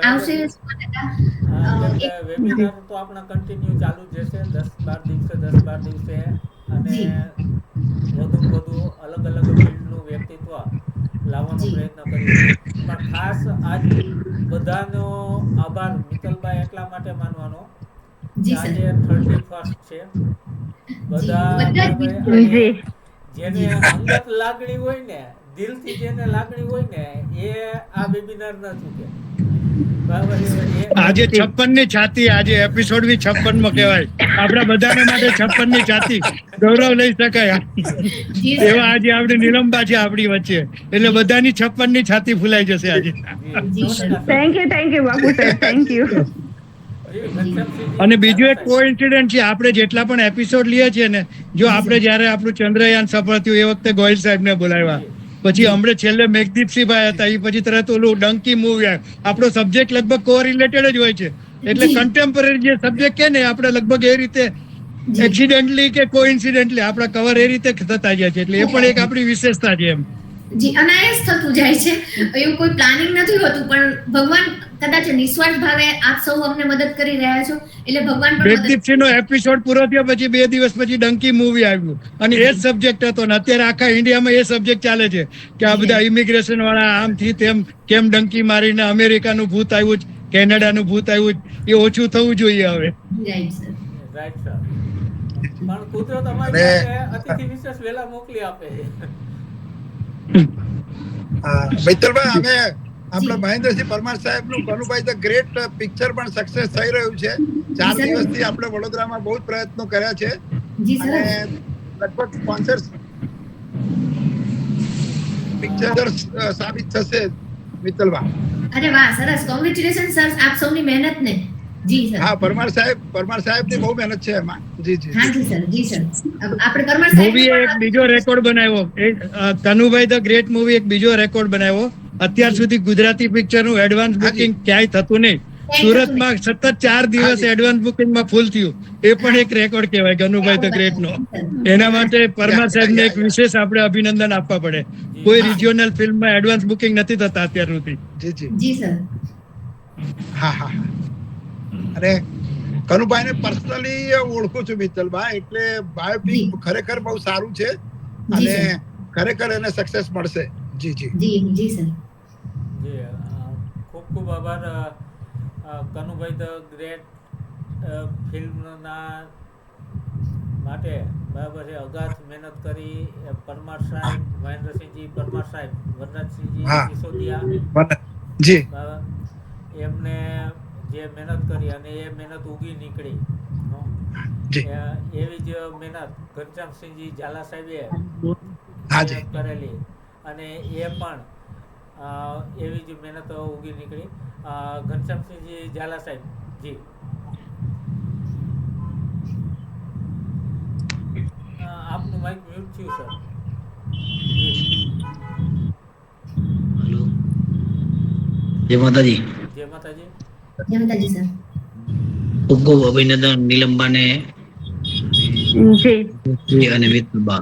આવશે બરાબર. સુમનલતા. કેમ કે એક વેબિનાર તો આપણા કન્ટિન્યુ ચાલુ જ રહેશે 10-12 દિવસે 10-12 દિવસે, અને જી. વધુમાં વધુ અલગ અલગ ફિલ્ડનું વ્યક્તિત્વ લાવવાનો જી. પ્રયત્ન કરીશું. પણ ખાસ આજ બધાનો આભાર મિત્તલભાઈ એટલા માટે માનવાનો કે જી સર. આજે 31st છે. બધા બધા જ બરાબર, મિત્રો. અને જી જેને અંગત લાગણી હોય ને, દિલથી જેને લાગણી હોય ને, એ આ વેબિનાર ન ચૂકે. બરાબર છે. આજે 56 ની છાતી, આજે એપિસોડ બી 56 માં કહેવાય. આપણા બધાને માટે 56 ની છાતી ગૌરવ લઈ શકાય. જી સર. એવા આજે આપણી નીલમબા છે આપણી વચ્ચે, એટલે બધાની 56 ની છાતી ફૂલાઈ જશે આજે. જી સર. થેન્ક યુ બાપુ સાહેબ, થેન્ક યુ. અને બીજું એક કોઇન્સિડન્ટ છે, આપણે જેટલા પણ એપિસોડ લઈએ છીએ ને, જો આપણે જયારે આપણું ચંદ્રયાન સફળ થયું એ વખતે ગોયલ સાહેબને બોલાવ્યા, પછી હમણાં છેલ્લે મેઘદીપસિંહભાઈ હતા, એ પછી તરત ઓલું ડંકી મૂવી આવ્યું. આપણો સબ્જેક્ટ લગભગ કોરિલેટેડ જ હોય છે, એટલે જી. કન્ટેમ્પરરી જે સબ્જેક્ટ કે ને આપણે લગભગ એ રીતે જી. એક્સિડેન્ટલી કે કોઇન્સિડન્ટલી આપણા કવર એ રીતે થતા જાય છે, એટલે એ પણ એક આપણી વિશેષતા છે એમ. જી, અનાયાસ થતું જાય છે, એવું કોઈ પ્લાનિંગ નથી હોતું, પણ ભગવાન કદાચ નિસ્વાર્થ ભાવે આપ સૌ અમને મદદ કરી રહ્યા છો, એટલે ભગવાન પણ મદદ. મેઘદીપસિંહનો એપિસોડ પૂરો થયો પછી 2 દિવસ પછી ડંકી મૂવી આવ્યું, અને એ જ સબ્જેક્ટ હતો, ને અત્યારે આખા ઇન્ડિયામાં એ સબ્જેક્ટ ચાલે છે કે આ બધા ઇમિગ્રેશન વાળા આમથી તેમ કેમ ડંકી મારીને અમેરિકાનું ભૂત આવ્યું છે, કેનેડાનું ભૂત આવ્યું છે, એ ઓછું થવું જોઈએ હવે. Right sir. Right sir. પણ કુદરત અમારી પાસે અતિથિ વિશેષ વહેલા મોકલી આપે છે. મિત્તલભાઈ, અમે આપણા મહેન્દ્રસિંહ પરમાર સાહેબ નું કનુભાઈ ધ ગ્રેટ પિક્ચર પણ સક્સેસ થઈ રહ્યું છે. 4 દિવસથી આપણે વડોદરામાં બહુ જ પ્રયત્નો કર્યા છે, જી સર. અને લગભગ સ્પોન્સર્સ પિક્ચર સાબિત થશે મિત્તલભાઈ. અરે વાહ, સરસ. કોંગ્રેચ્યુલેશન સર આપ સૌની મહેનતને. જી સર. હા, પરમાર સાહેબ ની બહુ મહેનત છે એમાં. જી જી હા જી સર. જી સર. આપણે પરમાર મૂવી એક સાહેબ બીજો રેકોર્ડ બનાવ્યો, કનુભાઈ ધ ગ્રેટ મૂવી એક બીજો રેકોર્ડ બનાવ્યો. અત્યાર સુધી ગુજરાતી પિક્ચર નું એડવાન્સ બુકિંગ ક્યાંય થતું નહીં. સુરતમાં સતત 4 દિવસ એડવાન્સ બુકિંગમાં ફૂલ થયું, એ પણ એક રેકોર્ડ કહેવાય કનુભાઈ ધ ગ્રેટ નો. એના માટે પરમાર સાહેબને એક વિશેષ આપણે અભિનંદન આપવા પડે. કોઈ રિજિયોનલ ફિલ્મમાં એડવાન્સ બુકિંગ નથી થતા અત્યાર સુધી. જી જી. જી સર. હા હા. અને કનુભાઈ ને પર્સનલી ઓળખું છું મિત્તલભાઈ, એટલે બાયોપિક ખરેખર બહુ સારું છે, અને ખરેખર એને સક્સેસ મળશે. જી જી. જી જી સર. જી, ખૂબ ખૂબ આભાર કનુભાઈ ધ ગ્રેટ ફિલ્મના માટે. બરાબર છે. અગાધ મહેનત કરી પરમાર સાહેબ, મહેન્દ્રસિંહજી પરમાર સાહેબ, વરરાજસિંહજી સિસોદિયા, જી, એમને જે મહેનત કરી અને એ મહેનત ઉગી નીકળી. એવી જ મહેનત ઘનશ્યામસિંહજી ઝાલા સાહેબે કરેલી, અને એ પણ એવી જ મહેનત ઉગી નીકળી. ઘનશ્યામસિંહજી ઝાલા સાહેબ જી, આપનું માઇક મ્યુટ થયું સર. જી. હેલો, જય માતાજી. જય માતાજી. જય માતાજી સર. ખૂબ ખૂબ અભિનંદન નીલમબાને અને મિત્તલબા.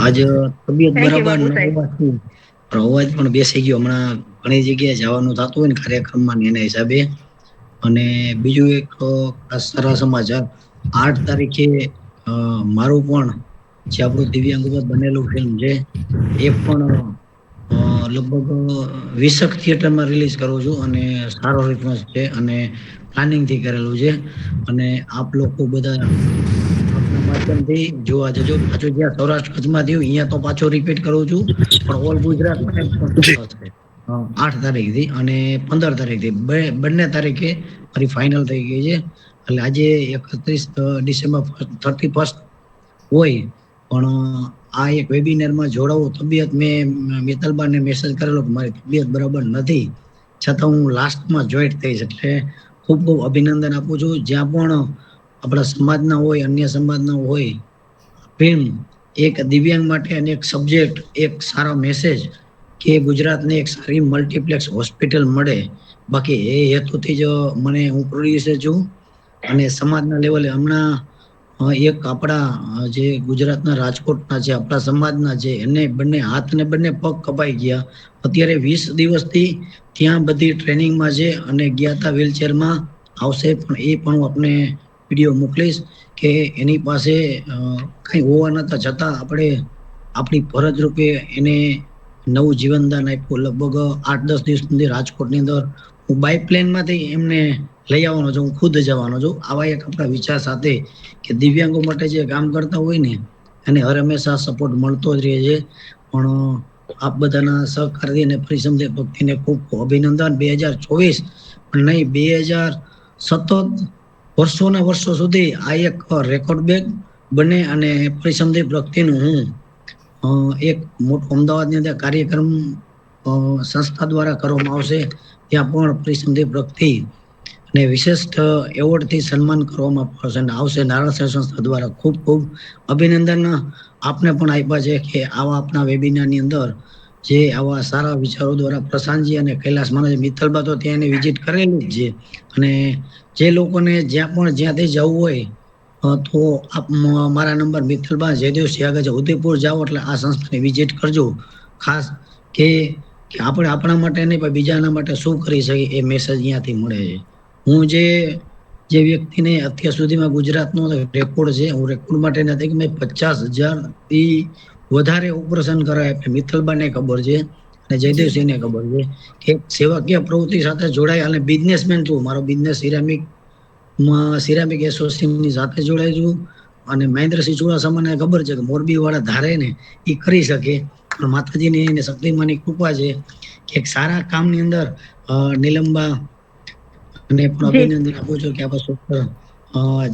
આજ તબિયત બરાબર ન હોવાથી અવાજ પણ બેસી ગયો. હમણાં ઘણી જગ્યાએ જવાનું થતું હોય ને કાર્યક્રમમાં, એના હિસાબે. અને બીજું એક ખાસ સારા સમાચાર, 8 તારીખે મારું પણ જે આપણું દિવ્યાંગ ઉપર બનેલું ફિલ્મ છે એ પણ લગભગ 20 થિયેટરમાં રિલીઝ કરું છું, અને સારો રિસ્પોન્સ છે, અને પ્લાનિંગ થી કરેલું છે. અને આપ લોકો બધા આપના માધ્યમથી જોવા જજો. પાછું જ્યાં સૌરાષ્ટ્ર કચ્છમાં થયું અહીંયા તો પાછો રિપીટ કરું છું, પણ ઓલ ગુજરાતમાં 8 તારીખથી અને 15 તારીખથી બંને તારીખે મારી ફાઇનલ થઈ ગઈ છે. એટલે આજે 31 ડિસેમ્બર 31 હોય, પણ આ એક વેબિનારમાં જોડાવું. તબિયત મેં મિત્તલબાને મેસેજ કરેલો કે મારી તબિયત બરાબર નથી, છતાં હું લાસ્ટમાં જોઈન્ટ થઈશ. એટલે ખૂબ ખૂબ અભિનંદન આપું છું. જ્યાં પણ આપણા સમાજના હોય, અન્ય સમાજના હોય, ફિલ્મ એક દિવ્યાંગ માટે અને એક સબ્જેક્ટ, એક સારો મેસેજ કે ગુજરાતને એક સારી મલ્ટીપ્લેક્સ હોસ્પિટલ મળે. બાકી એ હેતુથી જ હું પ્રોડ્યુસર છું, અને સમાજના લેવલે હમણાં એક આપણા જે ગુજરાતના રાજકોટના છે, આપણા સમાજના છે, એને બંને હાથ ને બંને પગ કપાઈ ગયા. અત્યારે 20 દિવસથી ત્યાં બધી ટ્રેનિંગમાં છે અને ગયા હતા વ્હીલચેરમાં. આવશે પણ એ પણ હું આપને વિડીયો મોકલીશ કે એની પાસે કઈ હોવા નતા છતાં આપણે આપણી ફરજ રૂપે એને નવું જીવનદાન આપ્યું. લગભગ 8-10 દિવસ સુધી રાજકોટની અંદર હું બાય પ્લેનમાંથી એમને લઈ આવવાનો છું, હું ખુદ જવાનો છું. આવા એક આપણા વિચાર સાથે કે દિવ્યાંગો માટે જે કામ કરતા હોય ને એને હર હંમેશા સપોર્ટ મળતો જ રહે છે. પણ આપ બધાના સહકારથી અને પરિશ્રમથી ભક્તિને ખૂબ ખૂબ અભિનંદન. 2024 પણ નહીં, 2027 વર્ષોના વર્ષો સુધી આ એક રેકોર્ડ બ્રેક બને અને પરિશ્રમથી ભક્તિનું હું એક મોટો અમદાવાદની અંદર કાર્યક્રમ સંસ્થા દ્વારા કરવામાં આવશે. ત્યાં પણ પરિશ્રમથી ભક્તિ અને વિશિષ્ટ એવોર્ડથી સન્માન કરવામાં આવશે નારાયણ સેવા સંસ્થા દ્વારા. ખૂબ ખૂબ અભિનંદન આપને પણ આપ્યા છે કે આવા આપના વેબિનારની અંદર જે આવા સારા વિચારો દ્વારા પ્રશાંતજી અને કૈલાસ મહારાજ, મિત્તલબા તો ત્યાં એને વિઝિટ કરેલી જ છે. અને જે લોકોને જ્યાંથી જવું હોય તો આપ મારા નંબર મિત્તલબા જયદેવસિંહ આગળ છે, ઉદયપુર જાઓ એટલે આ સંસ્થાની વિઝિટ કરજો. ખાસ કે આપણે આપણા માટે નહીં પણ બીજાના માટે શું કરી શકીએ એ મેસેજ અહીંયાથી મળે છે. હું જે વ્યક્તિને અત્યાર સુધીમાં ગુજરાતનો રેકોર્ડ છે, હું રેકોર્ડ માટે નથી કે મેં 50,000થી વધારે ઓપરેશન કરાય. મિત્તલબાને ખબર છે અને જયદેવસિંહને ખબર છે કે સેવાકીય પ્રવૃત્તિ સાથે જોડાય અને બિઝનેસમેન છું. મારો બિઝનેસ સિરામિક એસોસિએશનની સાથે જોડાય છું. અને મહેન્દ્રસિંહ ચુડાસમાને ખબર છે કે મોરબી વાળા ધારે ને એ કરી શકે, પણ માતાજીની એને શક્તિમાની કૃપા છે કે એક સારા કામની અંદર નીલમબા અને પણ અભિનંદન આપું છું કે આપણે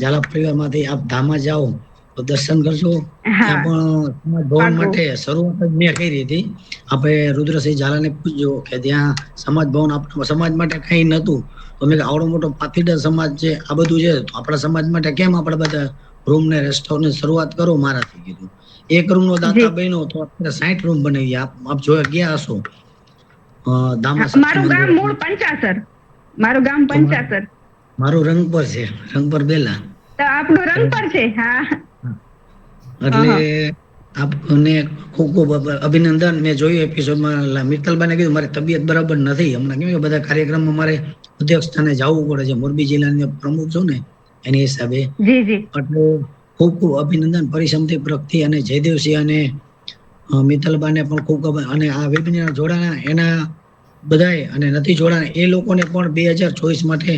ઝાલા પરિવારમાંથી આપ ધામા જાઓ તો દર્શન કરજો. ત્યાં પણ સમાજ ભવન માટે શરૂઆત જ મેં કરી હતી. આપણે રુદ્રસિંહ ઝાલાને પૂછજો કે ત્યાં સમાજ ભવન આપણા સમાજ માટે કઈ નતું, તો મેં આવડો મોટો પાટીદાર સમાજ છે, આ બધું છે, તો આપણા સમાજ માટે કેમ આપણે બધા રૂમ ને રેસ્ટોરન્ટ શરૂઆત કરો. મારાથી કીધું 1 રૂમ નો દાતા બન્યો તો આપણે 60 રૂમ બનાવી. આપ જોયા ગયા હશો. મારું ગામ મૂળ પંચાસર. મારું ગામ પંચાસર. મારું રંગપર છે, રંગપર બેલા. તો આપણું રંગપર છે. હા, એટલે આપને ખૂબ ખૂબ અભિનંદન. મેં જોયું એપિસોડમાં મિત્તલબાને કીધું મારી તબિયત બરાબર નથી હમણાં, કેમ કે બધા કાર્યક્રમમાં મારે અધ્યક્ષ સ્થાને જવું પડે છે. મોરબી જિલ્લાની પ્રમુખ છું ને એની હિસાબે. એટલે ખૂબ ખૂબ અભિનંદન પરિશ્રમથી પ્રગતિ અને જયદેવસિંહ અને મિત્તલબાને પણ ખૂબ અને આ વેબિનાર જોડાણા એના બધાય અને નથી જોડાણા એ લોકોને પણ 2024 માટે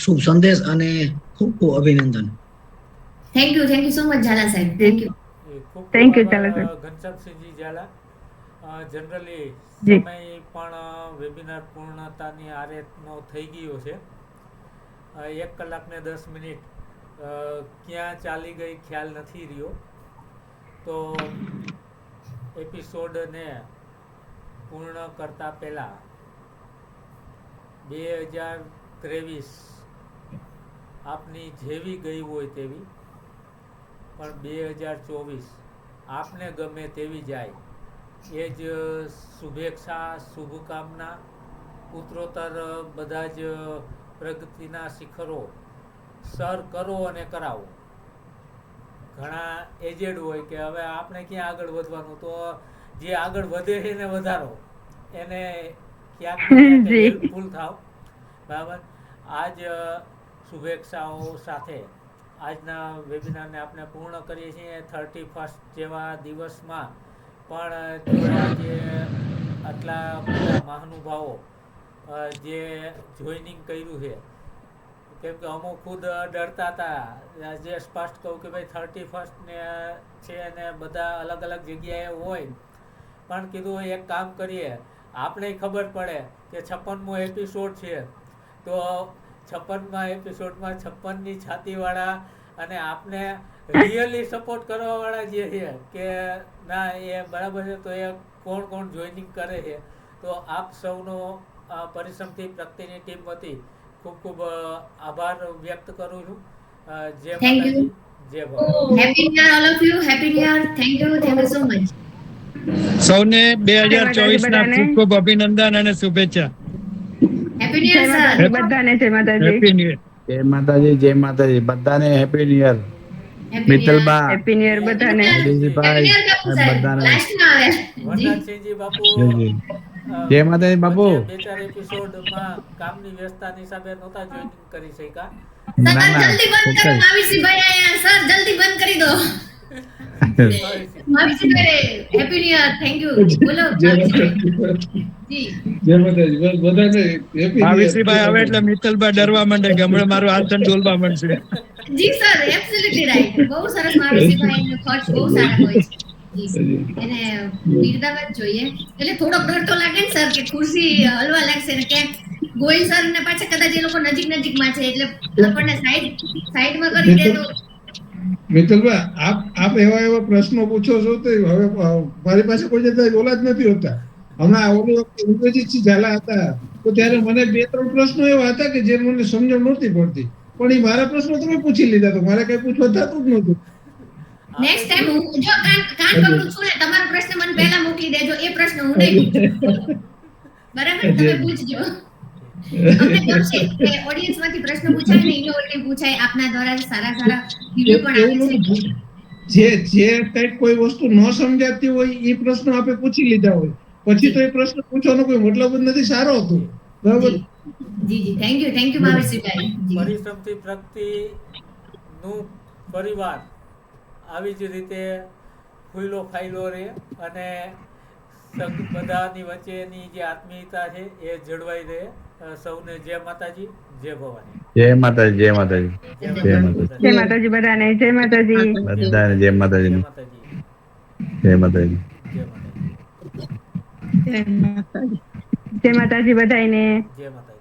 શુભ સંદેશ અને ખૂબ ખૂબ અભિનંદન. Thank you so much Zala સાહેબ. થેન્ક યુ ઝાલા સાહેબ. ઘનશ્યામસિંહજી ઝાલા. જનરલી સમય પણ વેબિનાર પૂર્ણતાની આરેનો થઈ ગયો છે. 1 કલાક ને 10 મિનિટ ક્યાં ચાલી ગઈ ખ્યાલ નથી રહ્યો. તો એપિસોડને પૂર્ણ કરતા પહેલા 2023 આપની જેવી ગઈ હોય તેવી, પણ 2024 આપને ગમે તેવી જાય એ જ શુભેચ્છા, શુભકામના. ઉત્તરોત્તર બધા જ પ્રગતિના શિખરો સર કરો અને કરાવો. ઘણા એજેડ હોય કે હવે આપણે ક્યાં આગળ વધવાનું, તો જે આગળ વધે છે એને વધારો, એને ક્યાંક હેલ્પફુલ થાવ. બરાબર. આજ શુભેચ્છાઓ સાથે આજના વેબિનારને આપણે પૂર્ણ કરીએ છીએ. 31 જેવા દિવસમાં પણ જે આટલા બધા મહાનુભાવો જે જોઈનિંગ કર્યું છે, કેમ કે અમુક ખુદ ડરતા હતા. જે સ્પષ્ટ કહું કે ભાઈ 31 ને છે અને બધા અલગ અલગ જગ્યાએ હોય, પણ કીધું એક કામ કરીએ, આપણે ખબર પડે કે 56મો એપિસોડ છે, તો 56મા એપિસોડમાં 56ની છાતીવાળા અને આપને રિયલી સપોર્ટ કરવાવાળા જે છે કે ના એ બરાબર છે, તો એ કોણ કોણ જોઈનિંગ કરે છે. તો આપ સૌનો પરિશ્રમથી પ્રગતિની ટીમ વતી ખૂબ ખૂબ આભાર વ્યક્ત કરું છું. જય માતાજી, જય ભગવાન. Happy new year all of you. Happy new year. Thank you so much. સૌને 2024 ના ખૂબ ખૂબ અભિનંદન અને શુભેચ્છા. Happy new year sir. બધાને જય માતાજી. Happy new year. જય માતાજી બધાને happy new year. Mittalba, happy new year બધાને. જયદીપભાઈ, બધાને વનરાજસિંહજી બાપુ જી. જય માતાજી બાપુ. બે ચાર એપિસોડમાં કામની વ્યવસ્થાની હિસાબે નહોતા જોઈન કરી શક્યા. ના ના જલ્દી બંધ કરો ચોક્કસ. માવીસીભાઈ આયા સર જલ્દી બંધ કરી દો Mavisibhai happy new year thank you બોલો માવીસીભાઈ. જી ભાવિશ્રીભાઈ આવે એટલે મિત્તલભાઈ ડરવા માંડે કે હમણાં મારું હાથ ડોલવા માંડશે. જી સર એબ્સોલ્યુટલી રાઈટ બહુ સરસ માવીસીભાઈ નો થોટ બહુ સારા હોય છે જી એને બિરદાવવા જ જોઈએ. એટલે થોડોક ડર તો લાગે ને સર કે ખુરશી હલવા લાગશે ને ક્યાંક ગોયલ સર ને પાછા કદાચ એ લોકો નજીકમાં છે એટલે આપણને સાઈડમાં કરી દે તો. મિત્તલભાઈ આપ એવા પ્રશ્નો પૂછો છો તો હવે મારી પાસે કોઈ જતા ઓલા જ નથી હોતા. હમણાં ઓલી વખતે ઇન્દ્રજીતસિંહ ઝાલા હતા તો ત્યારે મને 2-3 પ્રશ્નો એવા હતા કે જે મને સમજણ નહોતી પડતી, પણ એ મારા પ્રશ્નો તમે પૂછી લીધા તો મારે કઈ પૂછવા થતું જ નહોતું. નેક્સ્ટ ટાઈમ હું જો કાન પકડું છું ને તમારો પ્રશ્ન મને પહેલા મોકલી દેજો, એ પ્રશ્ન હું નહીં પૂછું. બરાબર તમે પૂછજો. અમને ગમશે કે ઓડિયન્સમાંથી પ્રશ્ન પૂછાય ને ઇનોવેટિવ પૂછાય, આપના દ્વારા સારા રિવ્યુ પણ આવે છે. જે કઈક કોઈ વસ્તુ ન સમજાતી હોય એ પ્રશ્નો આપણે પૂછી લીધા હોય પછી તો એ પ્રશ્ન પૂછવાનો કોઈ મતલબ જ નથી. સારો હતો બરાબર. જી થેન્ક યુ માવીસીભાઈ. પરિશ્રમથી પ્રગતિ નું પરિવાર આવી જ રીતે ફૂલો ફાઈલો રહે અને બધાની વચ્ચેની જે આત્મીયતા છે એ જળવાઈ રહે. સૌને જય માતાજી, જય ભવાની. જય માતાજી, જય માતાજી, જય માતાજી. જય માતાજી બધાને. જય માતાજી બધાને જય માતાજી, જય માતાજી, જય માતાજી. જય માતાજી, જય માતાજી બધાને. જય માતાજી.